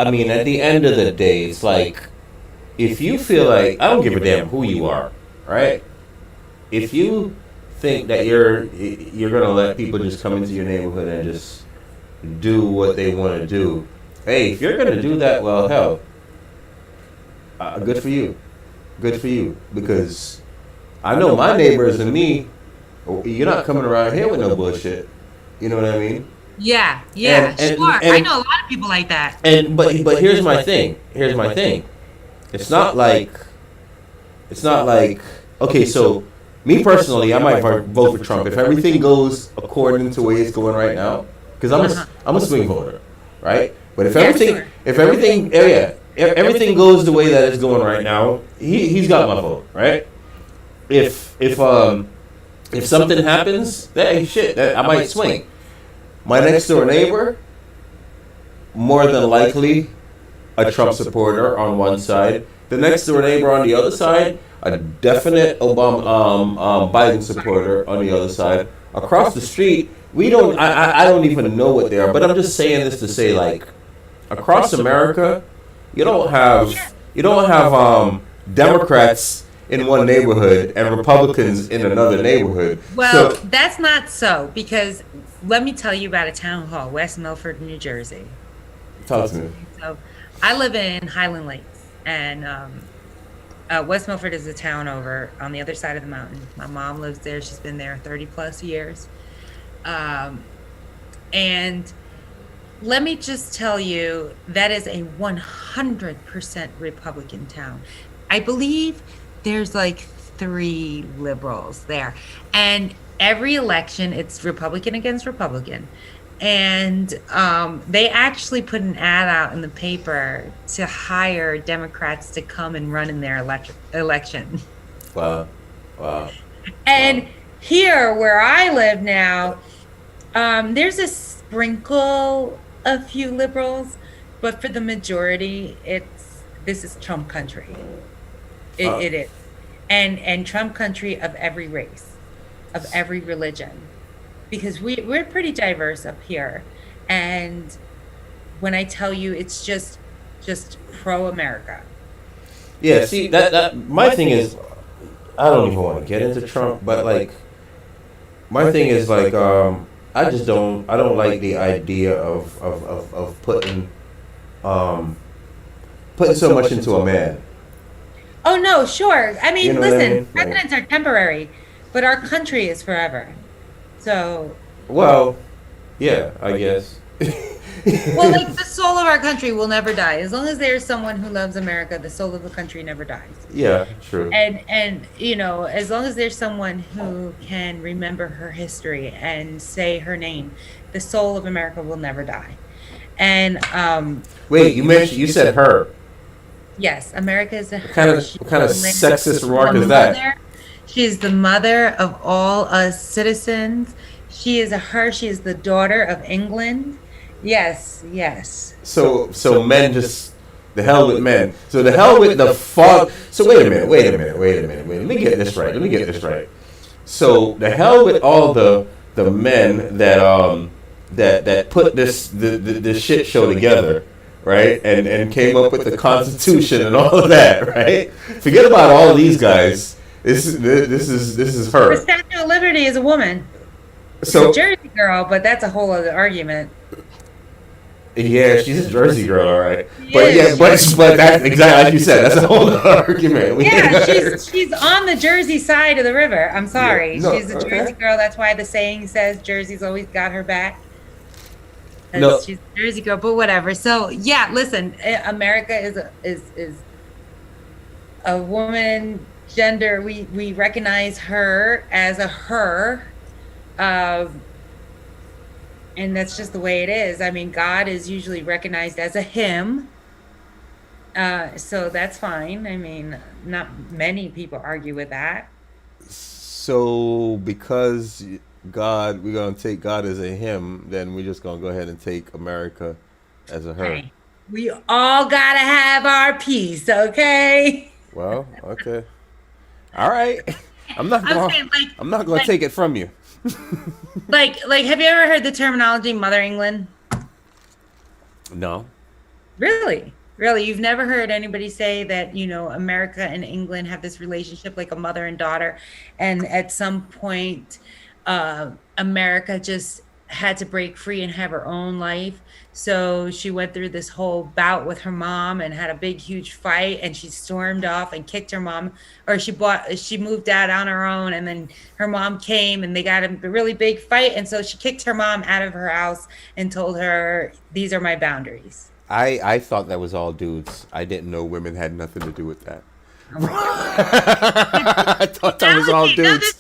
I mean, at the end of the day, it's like, if you feel like, I don't give a damn who you are, right? If you think that you're gonna let people just come into your neighborhood and just do what they want to do, hey, if you're gonna do that, well, hell, good for you, because I know my neighbors and me, you're not coming around here with no bullshit. You know what I mean? Yeah, and, sure. I know a lot of people like that. And but here's my thing. It's not like okay. So me personally, I might vote for Trump if everything goes according to the way it's going right now. Because I'm a swing voter, right? But if everything everything goes the way that it's going right now, he's got my vote, right? If something happens, hey, shit, I might swing. My next door neighbor, more than likely, a Trump supporter on one side. The next door neighbor on the other side, a definite Biden supporter on the other side. Across the street, we don't. I don't even know what they are. But I'm just saying this to say, like, across America, you don't have Democrats in one neighborhood and Republicans in another neighborhood. Well, that's not so, because let me tell you about a town hall, West Milford, New Jersey. Talk to me. So I live in Highland Lakes, and West Milford is a town over on the other side of the mountain. My mom lives there. She's been there 30 plus years. And let me just tell you, that is a 100% Republican town. I believe there's like 3 liberals there. And every election, it's Republican against Republican. And they actually put an ad out in the paper to hire Democrats to come and run in their election. Wow. And here, where I live now, there's a sprinkle of few liberals, but for the majority, this is Trump country. It is, and Trump country of every race, of every religion, because we're pretty diverse up here. And when I tell you, it's just pro America. Yeah. See, that my thing is, I don't even want to get into Trump, but like, my thing is like, I don't like the idea of putting so much into a man. Oh no, sure. I mean, You know what I listen, mean? presidents are temporary, but our country is forever. So, Well, yeah, I guess. well, like the soul of our country will never die. As long as there's someone who loves America, the soul of the country never dies. Yeah, true. And you know, as long as there's someone who can remember her history and say her name, the soul of America will never die. And Wait, you said her. yes, America is a What kind of sexist remark is that? She's the mother of all us citizens. She is a her. She is the daughter of England. Yes. So men just the hell with men. So the hell with the fuck. So wait a minute. Let me get this right. So the hell with all the men that put this shit show together, right? And came up with the Constitution and all of that, right? Forget about all of these guys. This is her. The Statue of Liberty is a woman. So She's a Jersey girl, but that's a whole other argument. yeah, she's a Jersey girl, all right. Yeah, But that's exactly like you said. That's a whole other argument. Yeah, she's on the Jersey side of the river. I'm sorry, Yeah. No, she's a Jersey girl. That's why the saying says Jersey's always got her back. 'Cause No. she's a Jersey girl, but whatever. So yeah, listen, America is a woman gender. We recognize her as a her. And that's just the way it is. I mean, God is usually recognized as a him. So that's fine. I mean, not many people argue with that. So because we're gonna take God as a him, then we're just gonna go ahead and take America as a her. Hey, we all gotta have our piece, okay? Well, okay, all right. I'm not I'm gonna. saying, I'm not gonna take it from you. like, have you ever heard the terminology Mother England? No. Really? Really? You've never heard anybody say that, you know, America and England have this relationship like a mother and daughter, and at some point, America just had to break free and have her own life. So she went through this whole bout with her mom and had a big, huge fight, and she stormed off and kicked her mom, or she moved out on her own, and then her mom came and they got a really big fight. And so she kicked her mom out of her house and told her, "These are my boundaries." I thought that was all dudes. I didn't know women had nothing to do with that. Oh I thought that was all dudes.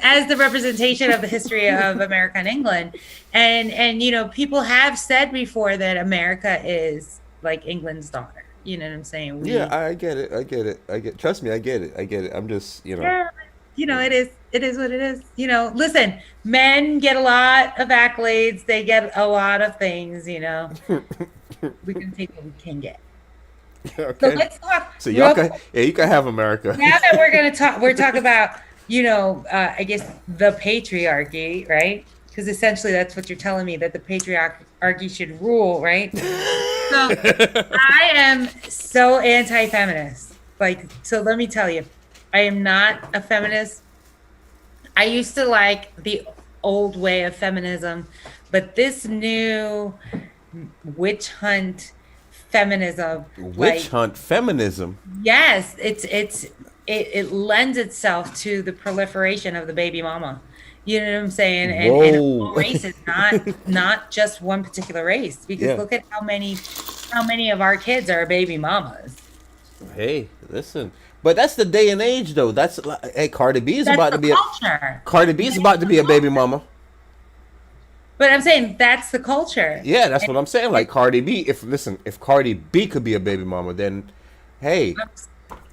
As the representation of the history of America and England. And you know, people have said before that America is like England's daughter. You know what I'm saying? Yeah, I get it. I get it. I get. Trust me, I get it. I get it. I'm just, Yeah, you know, you it is what it is. You know, listen, men get a lot of accolades, they get a lot of things, you know. know. We can take what we can get. So Okay. let's talk So real y'all quick. can, yeah, you can have America. Now that we're talking about, you know, I guess the patriarchy, right? Because essentially that's what you're telling me, that the patriarchy should rule, right? So I am so anti-feminist. Like, so let me tell you, I am not a feminist. I used to like the old way of feminism, but this new witch hunt feminism, Witch like, hunt feminism. yes, it lends itself to the proliferation of the baby mama. You know what I'm saying? And all Whoa. races, not just one particular race. Because Yeah. look at how many of our kids are baby mamas. Hey, listen. But that's the day and age, though. That's like, hey, Cardi B is That's about the to be a culture. Cardi B is about to be a baby mama. But I'm saying that's the culture. Yeah, that's And what I'm saying. Like Cardi B, if Cardi B could be a baby mama, then hey,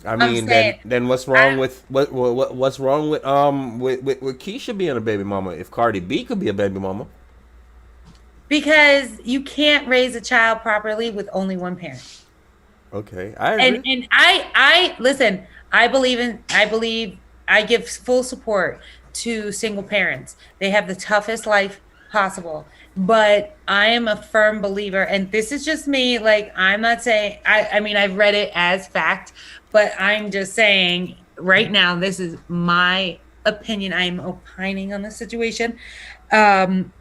I'm, I I'm mean, saying then what's I, wrong with what's wrong with Keisha being a baby mama? If Cardi B could be a baby mama, because you can't raise a child properly with only one parent. okay, I and agree. and I listen, I believe I give full support to single parents. They have the toughest life possible, but I am a firm believer, and this is just me, like, I'm not saying, I mean, I've read it as fact, but I'm just saying right now, this is my opinion. I'm opining on the situation. um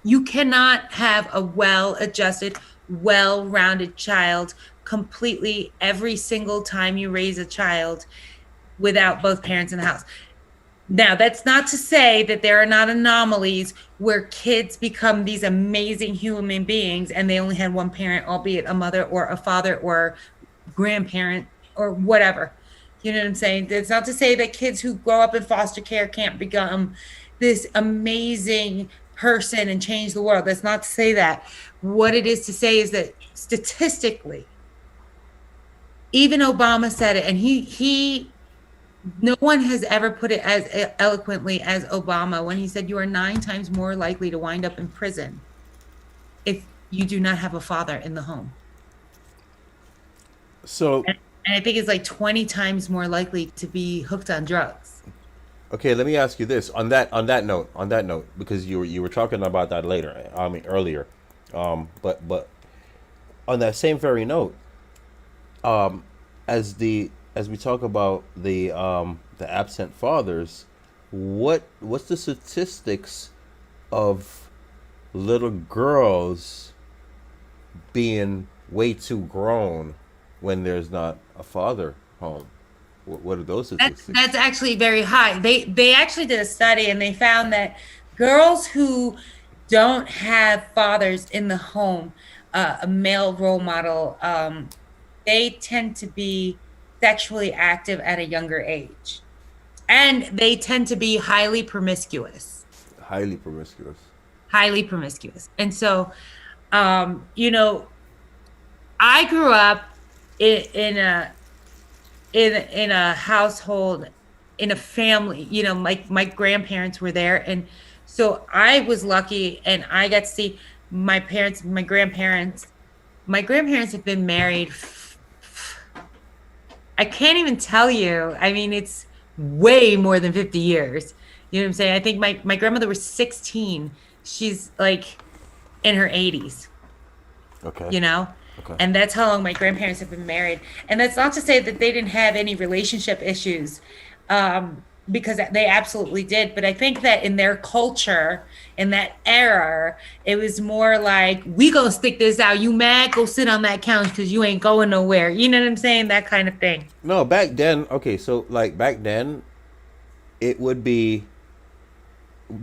you cannot have a well-adjusted, well-rounded child completely every single time you raise a child without both parents in the house. Now, that's not to say that there are not anomalies where kids become these amazing human beings and they only had one parent, albeit a mother or a father or grandparent or whatever. You know what I'm saying? It's not to say that kids who grow up in foster care can't become this amazing person and change the world. That's not to say that. What it is to say is that statistically, even Obama said it, and he no one has ever put it as eloquently as Obama when he said you are 9 times more likely to wind up in prison if you do not have a father in the home. So And I think it's like 20 times more likely to be hooked on drugs. okay, let me ask you this on that note, because you were talking about that later. I mean earlier, but on that same very note, as we talk about the absent fathers, what's the statistics of little girls being way too grown when there's not a father home? What are those statistics? That's actually very high. They actually did a study and they found that girls who don't have fathers in the home, a male role model, they tend to be sexually active at a younger age, and they tend to be highly promiscuous. Highly promiscuous. Highly promiscuous. And so, you know, I grew up in a household, in a family, you know, my grandparents were there, and so I was lucky and I got to see my parents, my grandparents have been married, I can't even tell you, I mean, it's way more than 50 years. You know what I'm saying? I think my grandmother was 16, she's like in her 80s, Okay. you know. Okay. And that's how long my grandparents have been married. And that's not to say that they didn't have any relationship issues, because they absolutely did. But I think that in their culture, in that era, it was more like, we gonna stick this out. You mad? Go sit on that couch because you ain't going nowhere. You know what I'm saying? That kind of thing. No, back then, okay, so like back then, it would be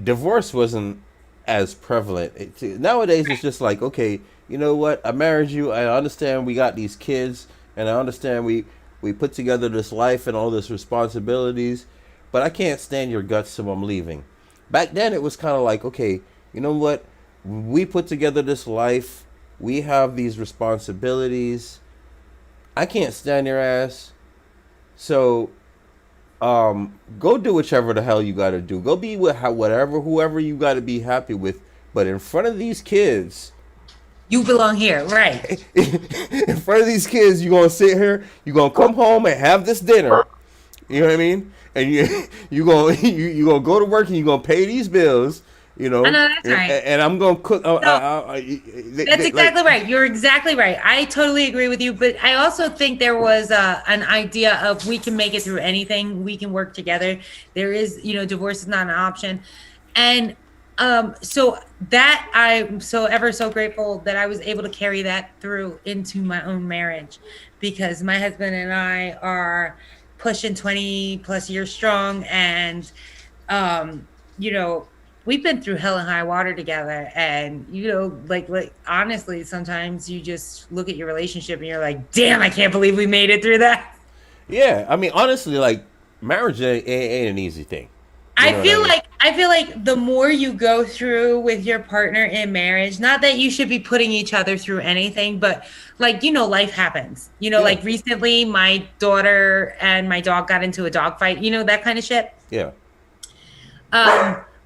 divorce wasn't as prevalent. Nowadays, it's just like, okay, you know what? I married you. I understand we got these kids, and I understand we put together this life and all this responsibilities, but I can't stand your guts, so I'm leaving. Back then, it was kind of like, okay, you know what? We put together this life. We have these responsibilities. I can't stand your ass. So, go do whichever the hell you got to do. Go be with whatever, whoever you got to be happy with. But in front of these kids, You belong here, right? in front of these kids, you're gonna sit here. You're gonna come home and have this dinner. You know what I mean? And you gonna go to work and you're gonna pay these bills. You know, I know that's right. And I'm gonna cook. That's exactly right. You're exactly right. I totally agree with you. But I also think there was an idea of we can make it through anything. We can work together. There is, divorce is not an option. And so that I'm so ever so grateful that I was able to carry that through into my own marriage, because my husband and I are pushing 20 plus years strong. And, we've been through hell and high water together. And, like honestly, sometimes you just look at your relationship and you're like, damn, I can't believe we made it through that. Yeah. I mean, honestly, like marriage ain't an easy thing. You know I feel what I mean? like the more you go through with your partner in marriage, not that you should be putting each other through anything, but life happens. Like recently my daughter and my dog got into a dog fight, that kind of shit. Yeah.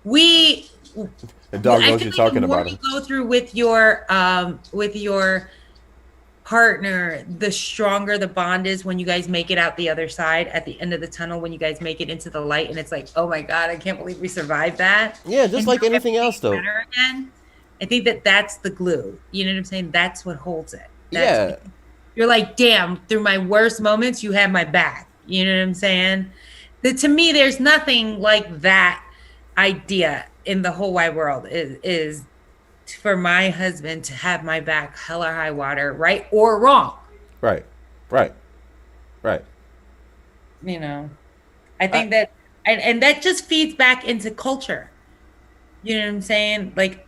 We The dog I knows feel you're like talking the more about you him. go through with your partner, the stronger the bond is when you guys make it out the other side at the end of the tunnel, when you guys make it into the light, and it's like, oh my God, I can't believe we survived that. Yeah, just And like you'll anything never else, be though. better again. I think that's the glue. You know what I'm saying? That's what holds it. Yeah. You're like, damn, through my worst moments, you have my back. You know what I'm saying? To me, there's nothing like that idea in the whole wide world is for my husband to have my back, hell or high water, right or wrong. Right. Right. Right. I think that, and that just feeds back into culture. You know what I'm saying? Like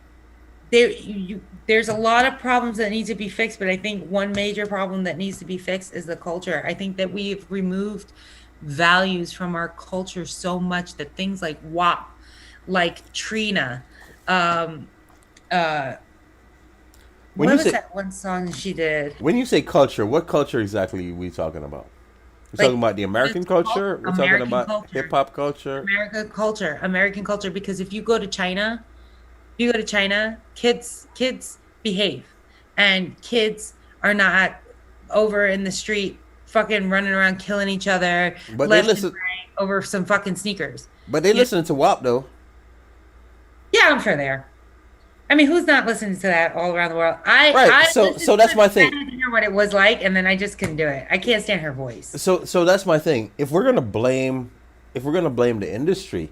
there's a lot of problems that need to be fixed, but I think one major problem that needs to be fixed is the culture. I think that we've removed values from our culture so much that things like WAP, like Trina, When what you was say that one song she did? when you say culture, what culture exactly are we talking about? We're talking about the American It's called culture. We're talking American about culture. hip hop culture. American culture. Because if you go to China, kids behave, and kids are not over in the street fucking running around killing each other But they left listen. and right over some fucking sneakers. But they listen to WAP though. Yeah, I'm sure they are. I mean, who's not listening to that all around the world? Right, I so listened that's to my it thing. to hear what it was like, and then I just couldn't do it. I can't stand her voice. So that's my thing. If we're gonna blame the industry,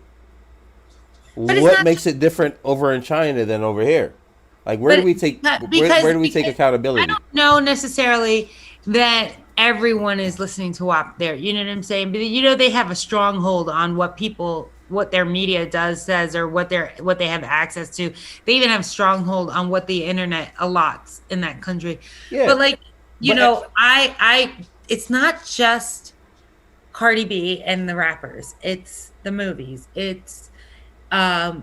it's what not makes it different over in China than over here? Like where But do we take because- where do we take because accountability? I don't know necessarily that everyone is listening to WAP there. You know what I'm saying? But they have a stronghold on what their media says, or what they have access to. They even have stronghold on what the internet allots in that country. Yeah. But But- I it's not just Cardi B and the rappers. It's the movies. It's the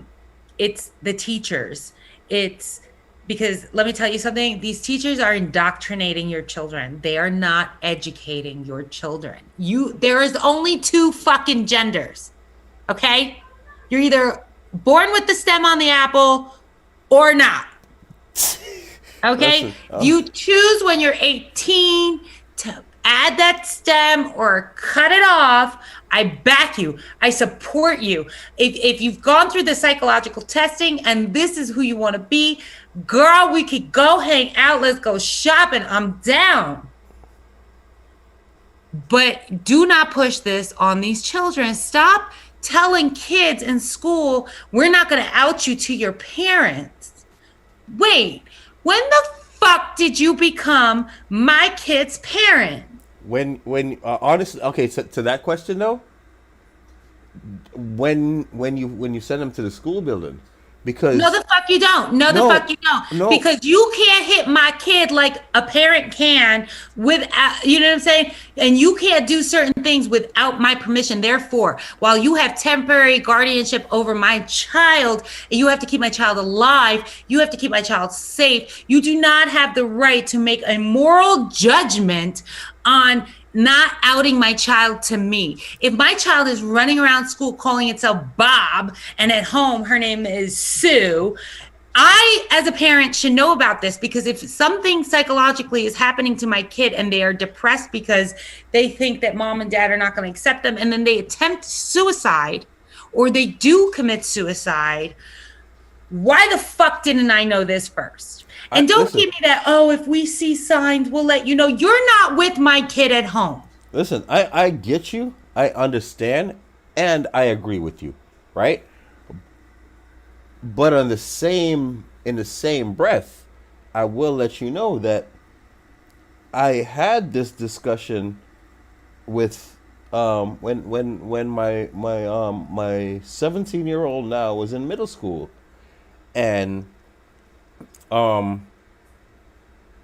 teachers. It's because let me tell you something, these teachers are indoctrinating your children. They are not educating your children. There is only two fucking genders. Okay? You're either born with the stem on the apple or not. Okay? Listen, You choose when you're 18 to add that stem or cut it off. I back you. I support you. If you've gone through the psychological testing and this is who you want to be, girl, we could go hang out. Let's go shopping. I'm down. But do not push this on these children. Stop telling kids in school, we're not going to out you to your parents. Wait, when the fuck did you become my kid's parent? When honestly, okay, so to that question though, when you send them to the school building, because No, the fuck fuck you don't. No, the No, fuck you don't. no. Because you can't hit my kid like a parent can without, you know what I'm saying? And you can't do certain things without my permission. Therefore, while you have temporary guardianship over my child, and you have to keep my child alive, you have to keep my child safe, you do not have the right to make a moral judgment on not outing my child to me. If my child is running around school calling itself Bob and at home her name is Sue, I, as a parent, should know about this, because if something psychologically is happening to my kid and they are depressed because they think that mom and dad are not going to accept them, and then they attempt suicide or they do commit suicide, why the fuck didn't I know this first? And don't listen. give me that, oh, if we see signs, we'll let you know. You're not with my kid at home. Listen, I get you. I understand, and I agree with you, right? But in the same breath, I will let you know that I had this discussion with when my 17-year-old now was in middle school, and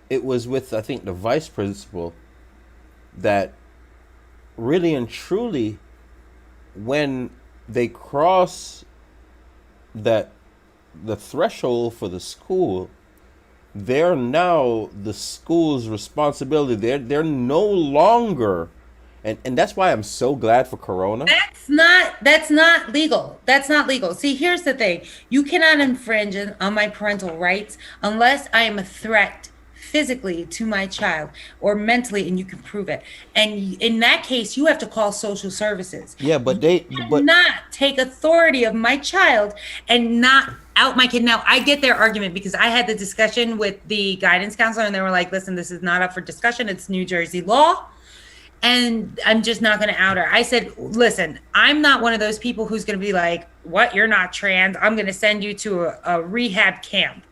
it was with, I think, the vice principal, that really and truly, when they cross the threshold for the school, they're now the school's responsibility. They're no longer, and that's why I'm so glad for Corona. That's not legal. That's not legal. See, here's the thing. You cannot infringe on my parental rights unless I am a threat physically to my child or mentally, and you can prove it. And in that case, you have to call social services. Yeah, but Not take authority of my child and not out my kid. Now, I get their argument, because I had the discussion with the guidance counselor, and they were like, listen, this is not up for discussion. It's New Jersey law, and I'm just not going to out her. I said, listen, I'm not one of those people who's going to be like, what, you're not trans, I'm going to send you to a rehab camp.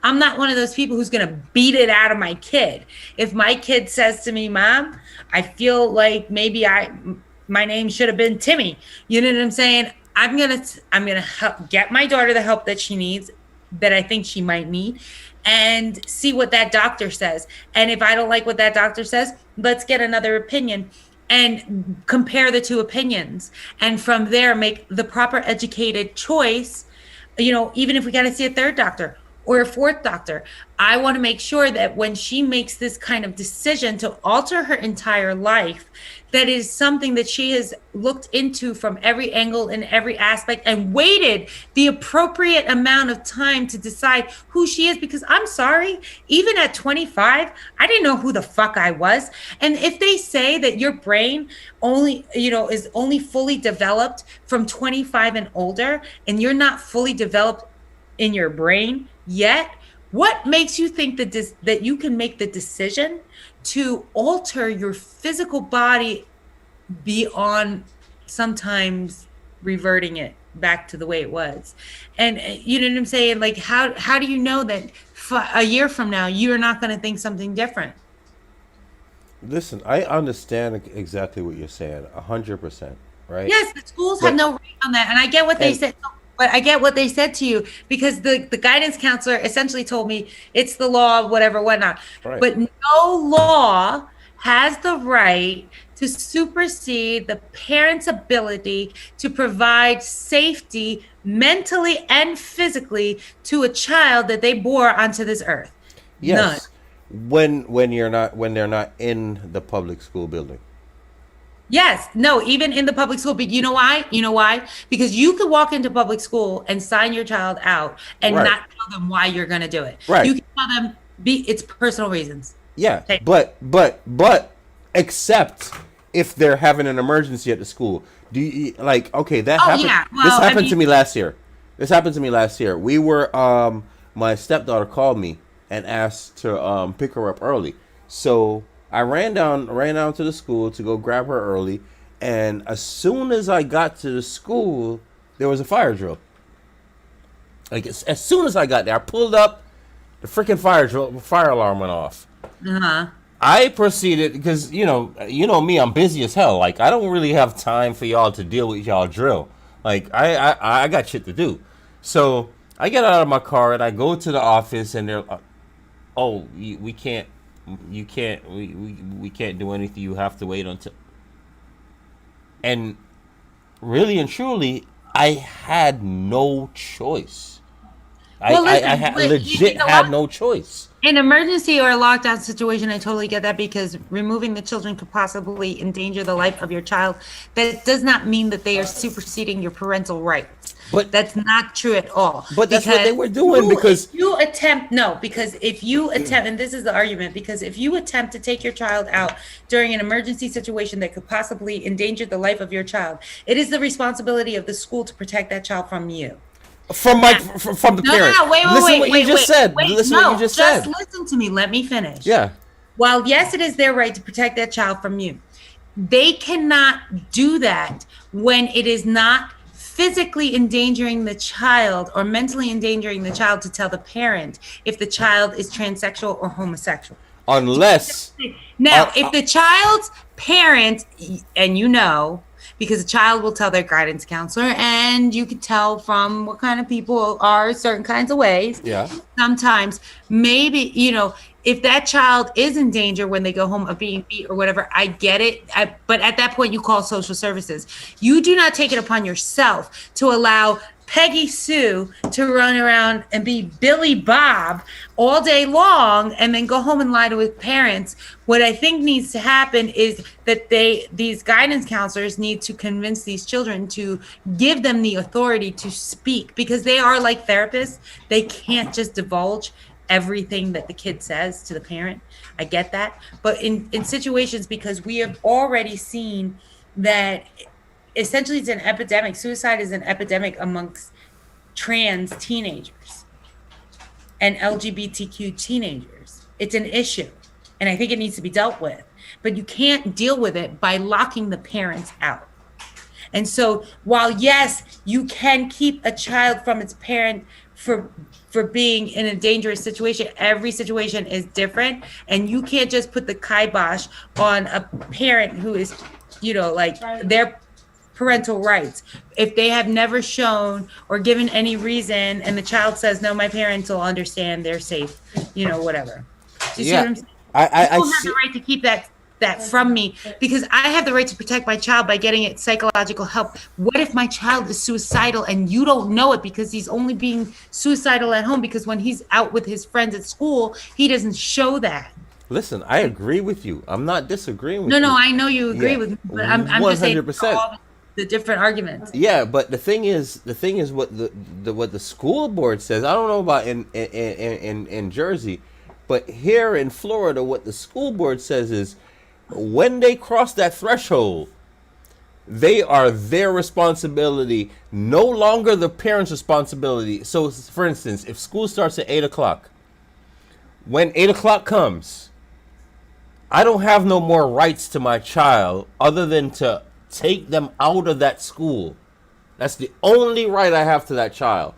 I'm not one of those people who's going to beat it out of my kid. If my kid says to me, Mom, I feel like maybe my name should have been Timmy, you know what I'm saying? I'm gonna help get my daughter the help that she needs, that I think she might need, and see what that doctor says. And if I don't like what that doctor says, let's get another opinion and compare the two opinions. And from there, make the proper educated choice, even if we got to see a third doctor or a fourth doctor. I want to make sure that when she makes this kind of decision to alter her entire life, that is something that she has looked into from every angle and every aspect and waited the appropriate amount of time to decide who she is. Because I'm sorry, even at 25, I didn't know who the fuck I was. And if they say that your brain only, is only fully developed from 25 and older, and you're not fully developed in your brain yet, what makes you think that you can make the decision to alter your physical body beyond sometimes reverting it back to the way it was? And you know what I'm saying? Like, how do you know that a year from now you're not going to think something different? Listen, I understand exactly what you're saying, 100%, right? Yes, the schools have no right on that, and I get what they said. But I get what they said to you, because the guidance counselor essentially told me it's the law, whatever, whatnot. Right. But no law has the right to supersede the parent's ability to provide safety mentally and physically to a child that they bore onto this earth. Yes. None. When they're not in the public school building. Yes, no, even in the public school. But you know why? Because you could walk into public school and sign your child out and not tell them why you're going to do it. Right. You can tell them it's personal reasons. Yeah, but except if they're having an emergency at the school. Do you okay, that happened. Yeah. Well, this happened to me last year. We were my stepdaughter called me and asked to pick her up early. So I ran down to the school to go grab her early, and as soon as I got to the school, there was a fire drill. Like, as soon as I got there, I pulled up, the freaking fire alarm went off. Uh-huh. I proceeded, because you know me, I'm busy as hell. Like, I don't really have time for y'all to deal with y'all drill. Like, I got shit to do. So I get out of my car and I go to the office, and they're, oh, we can't, we can't do anything. You have to wait until. And really and truly, I had no choice. Well, listen, Legit had no choice. An emergency or a lockdown situation, I totally get that, because removing the children could possibly endanger the life of your child. That does not mean that they are superseding your parental rights. But that's not true at all. But that's what they were doing, because if you attempt, and this is the argument, because if you attempt to take your child out during an emergency situation that could possibly endanger the life of your child, it is the responsibility of the school to protect that child from you. From the parent. No, wait, listen what you just said. Just listen to me. Let me finish. Yeah. While yes, it is their right to protect that child from you, they cannot do that when it is not physically endangering the child or mentally endangering the child to tell the parent if the child is transsexual or homosexual. Unless now, if the child's parent, and because a child will tell their guidance counselor, and you can tell from what kind of people are certain kinds of ways. Yeah. Sometimes maybe, if that child is in danger when they go home of being beat or whatever, I get it. But at that point, you call social services. You do not take it upon yourself to allow Peggy Sue to run around and be Billy Bob all day long and then go home and lie to his parents. What I think needs to happen is that these guidance counselors need to convince these children to give them the authority to speak, because they are like therapists. They can't just divulge everything that the kid says to the parent. I get that. But in situations, because we have already seen that essentially it's an epidemic. Suicide is an epidemic amongst trans teenagers and LGBTQ teenagers. It's an issue, and I think it needs to be dealt with. But you can't deal with it by locking the parents out. And so while, yes, you can keep a child from its parent for being in a dangerous situation, every situation is different, and you can't just put the kibosh on a parent who is, their parental rights. If they have never shown or given any reason, and the child says, no, my parents will understand, they're safe, whatever. Do you see what I'm saying? I have the right to keep that from me, because I have the right to protect my child by getting it psychological help. What if my child is suicidal and you don't know it because he's only being suicidal at home, because when he's out with his friends at school, he doesn't show that? Listen, I agree with you. I'm not disagreeing with you. No, I know you agree with me, but I'm just saying 100%. The different arguments. Yeah, but the thing is what the school board says. I don't know about in Jersey, but here in Florida, what the school board says is, when they cross that threshold, they are their responsibility, no longer the parent's responsibility. So, for instance, if school starts at 8 o'clock, when 8 o'clock comes, I don't have no more rights to my child other than to take them out of that school. That's the only right I have to that child,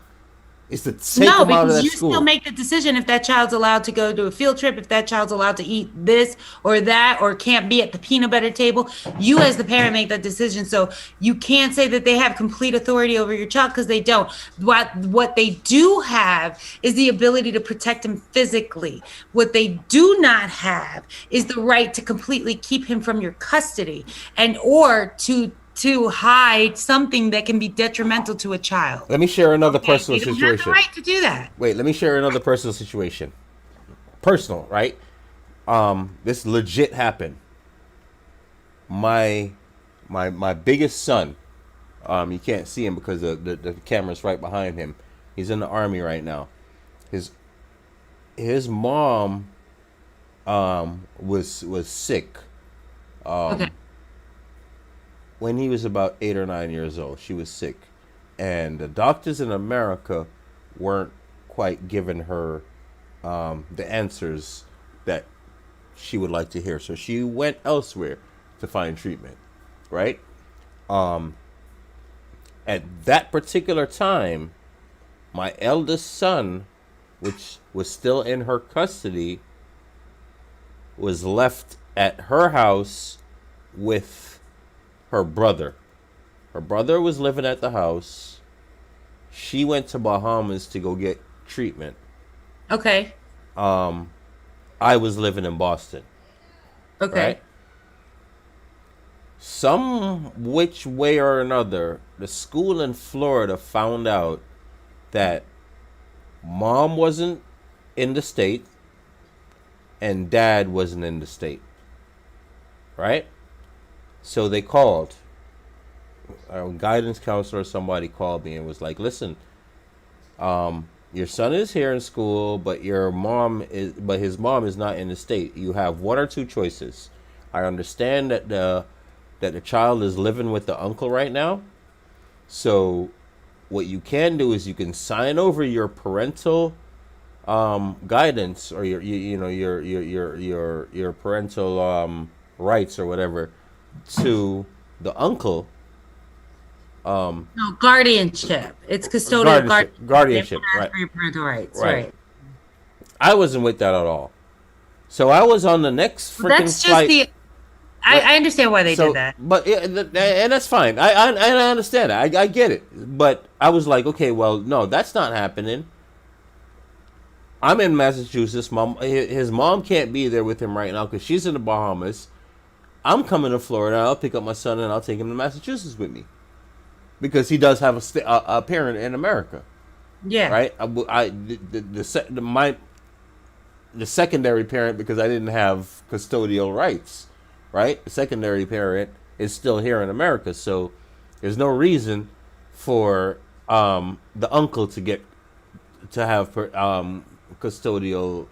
is to take them out of that school. No, because you still make the decision if that child's allowed to go to a field trip, if that child's allowed to eat this or that, or can't be at the peanut butter table. You as the parent make that decision. So you can't say that they have complete authority over your child, because they don't. What they do have is the ability to protect him physically. What they do not have is the right to completely keep him from your custody, and or to hide something that can be detrimental to a child. Let me share another personal they don't situation. have the right to do that. Wait, let me share another personal situation. Personal, right? This legit happened. My biggest son, you can't see him because the camera's right behind him. He's in the Army right now. His mom was sick. Okay. When he was about 8 or 9 years old, she was sick, and the doctors in America weren't quite giving her the answers that she would like to hear. So she went elsewhere to find treatment, right? At that particular time, my eldest son, which was still in her custody, was left at her house with her brother. Her brother was living at the house. She went to Bahamas to go get treatment. Okay. I was living in Boston. Okay. Right? Some which way or another, the school in Florida found out that mom wasn't in the state and dad wasn't in the state. Right? So they called. A guidance counselor or somebody called me and was like, listen, your son is here in school, but his mom is not in the state. You have one or two choices. I understand that the child is living with the uncle right now. So what you can do is you can sign over your parental guidance or your parental rights or whatever to the uncle. No, guardianship. It's custodial guardianship, right? For your parental rights, Right. right? I wasn't with that at all. So I was on the next freaking That's just flight. I understand why they did that. But and that's fine. I understand it. I get it. But I was like, okay, well, no, that's not happening. I'm in Massachusetts. His mom can't be there with him right now because she's in the Bahamas. I'm coming to Florida. I'll pick up my son and I'll take him to Massachusetts with me. Because he does have a parent in America, Yeah. right? The secondary parent, because I didn't have custodial rights, right? The secondary parent is still here in America, so there's no reason for the uncle to have custodial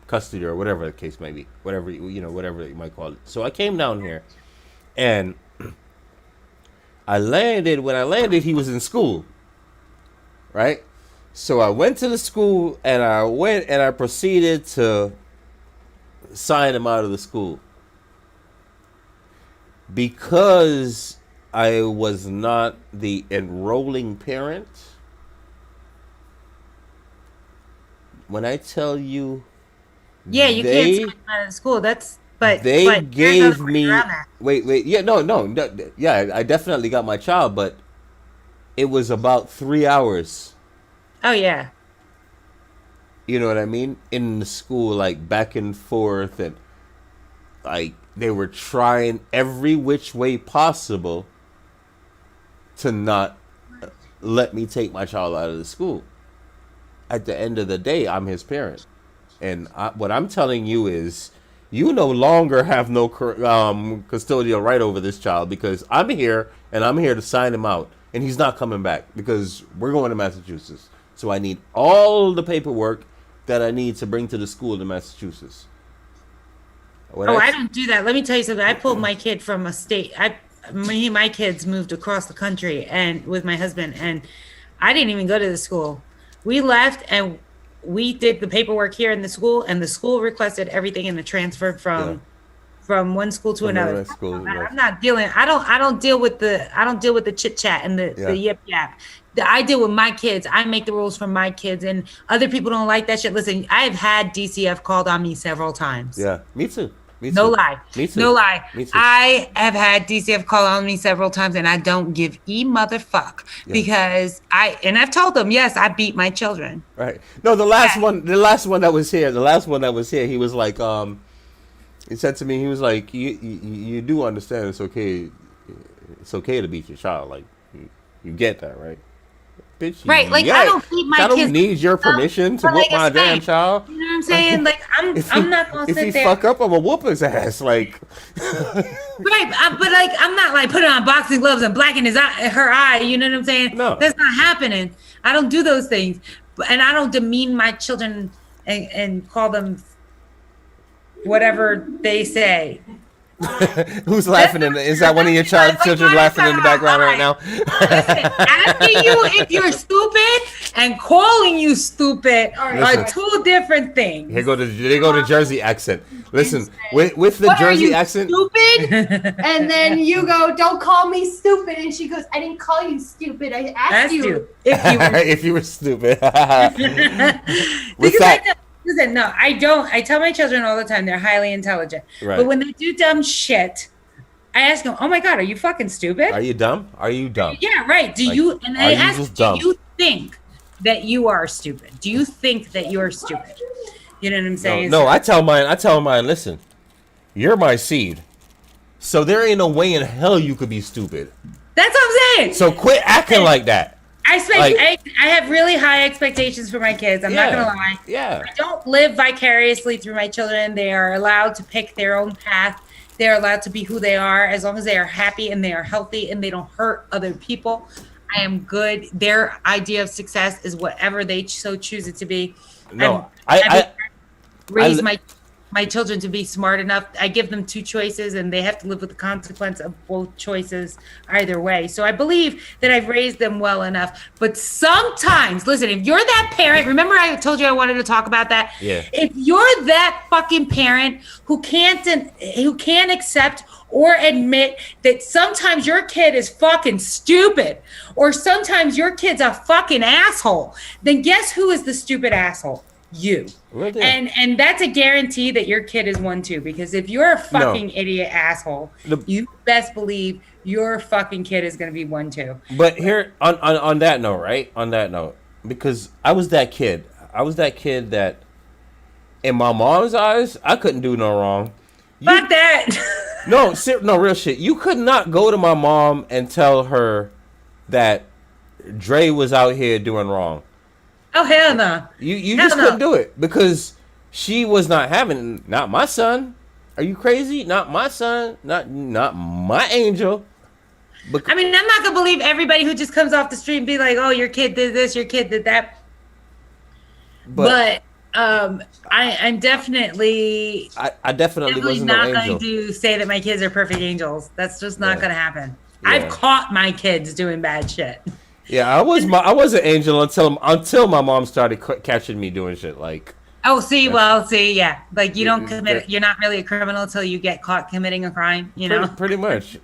custody or whatever the case may be, whatever you might call it. So I came down here, and when I landed, he was in school, right? So I went to the school and I proceeded to sign him out of the school. Because I was not the enrolling parent, when I tell you, Yeah, you can't sign out of school. But gave me wait yeah no yeah, I definitely got my child, but it was about 3 hours. Oh yeah. You know what I mean? In the school, like back and forth, and like they were trying every which way possible to not let me take my child out of the school. At the end of the day, I'm his parent, and what I'm telling you is, you no longer have no custodial right over this child, because I'm here and I'm here to sign him out, and he's not coming back because we're going to Massachusetts. So I need all the paperwork that I need to bring to the school in Massachusetts. I don't do that. Let me tell you something. I pulled my kid from a state. My kids moved across the country and with my husband, and I didn't even go to the school. We left and we did the paperwork here in the school, and the school requested everything and the transfer from one school to another. I'm not dealing. I don't deal with the chit chat and the yip yap. I deal with my kids. I make the rules for my kids, and other people don't like that shit. Listen, I've had DCF called on me several times. Yeah, me too. No lie. Me too. No lie. Me too. I have had DCF call on me several times, and I don't give motherfuck because I've told them, yes, I beat my children. Right. No, the last one that was here, he was like, he said to me, he was like, you do understand it's okay to beat your child, like you get that, right? Bitch, right, like I don't beat my kids. I don't need your permission to whoop my damn child. You know what I'm saying? Like I'm not gonna sit there. If he fuck up, I'm gonna whoop his ass. Like, right, but like I'm not like putting on boxing gloves and blacking her eye. You know what I'm saying? No, that's not happening. I don't do those things, and I don't demean my children and call them whatever they say. Who's laughing? Is that one of your children laughing in the background right now? Listen, asking you if you're stupid and calling you stupid are two different things. They go to Jersey accent. Listen, with the Jersey accent, stupid, and then you go, "Don't call me stupid," and she goes, "I didn't call you stupid. I asked you if you were stupid." Listen, no, I don't. I tell my children all the time they're highly intelligent. Right. But when they do dumb shit, I ask them, "Oh my God, are you fucking stupid?" Are you dumb? Are you dumb? Yeah, right. Do Like, you? And are I you ask, just do dumb? you think that you are stupid? Do you think that you're stupid? You know what I'm No, saying? no. So I tell mine. Listen, you're my seed, so there ain't no way in hell you could be stupid. that's what I'm saying. So quit acting like that. I expect Like- I have really high expectations for my kids. I'm not gonna lie. Yeah. I don't live vicariously through my children. They are allowed to pick their own path. They're allowed to be who they are as long as they are happy and they are healthy and they don't hurt other people. I am good. Their idea of success is whatever they so choose it to be. No, I raise I- my children to be smart enough. I give them two choices and they have to live with the consequence of both choices either way. So I believe that I've raised them well enough. But sometimes, listen, if you're that parent, remember I told you I wanted to talk about that? Yeah. If you're that fucking parent who can't accept or admit that sometimes your kid is fucking stupid or sometimes your kid's a fucking asshole, then guess who is the stupid asshole? You. Right there. And that's a guarantee that your kid is one too, because if you're a fucking idiot asshole, you best believe your fucking kid is going to be one too. But here on that note, right? On that note, because I was that kid. I was that kid that, in my mom's eyes, I couldn't do no wrong. Fuck that. No, real shit. You could not go to my mom and tell her that Dre was out here doing wrong. Oh hell no. You Hell just no. couldn't do it because she was not having. Not my son. Are you crazy? Not my son. Not my angel. I mean, I'm not gonna believe everybody who just comes off the street and be like, "Oh, your kid did this, your kid did that." But I'm definitely I definitely wasn't no not angel. going to say that my kids are perfect angels. That's just not Yeah. gonna happen. Yeah. I've caught my kids doing bad shit. Yeah, I was an angel until my mom started catching me doing shit like. Oh, see, yeah. Like you don't commit. You're not really a criminal until you get caught committing a crime. You know. Pretty much.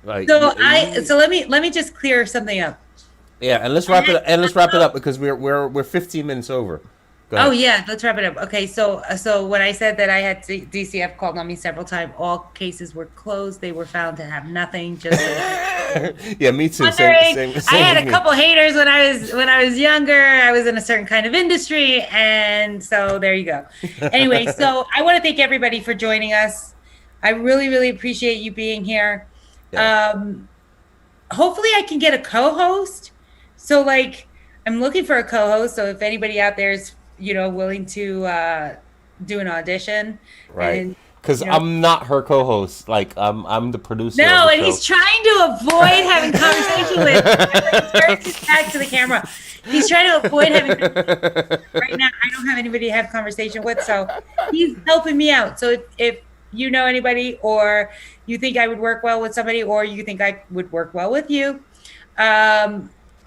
Like. So let me just clear something up. Yeah, and let's wrap it up because we're 15 minutes over. Go ahead. Oh yeah, let's wrap it up. Okay, so when I said that I had DCF called on me several times, all cases were closed. They were found to have nothing. Just yeah, me too. Same Same I had with a me. couple haters when I was younger. I was in a certain kind of industry, and so there you go. Anyway, so I want to thank everybody for joining us. I really, really appreciate you being here. Yeah. Hopefully, I can get a co-host. So, like, I'm looking for a co-host. So, if anybody out there is, willing to do an audition, Right. Because I'm not her co-host. Like I'm the producer. No, of the and show. he's trying to avoid having conversation with. Turn his back to the camera. He's trying to avoid having. Right now, I don't have anybody to have conversation with, so he's helping me out. So if you know anybody, or you think I would work well with somebody, or you think I would work well with you,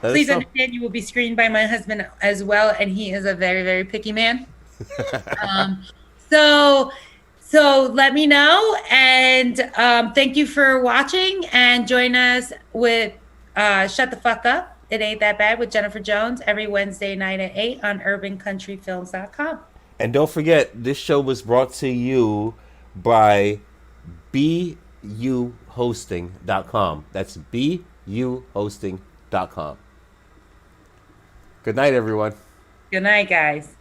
please understand you will be screened by my husband as well, and he is a very, very picky man. So let me know, and thank you for watching, and join us with Shut the Fuck Up, It Ain't That Bad with Jennifer Jones every Wednesday night at 8 on urbancountryfilms.com. And don't forget, this show was brought to you by buhosting.com. That's buhosting.com. Good night, everyone. Good night, guys.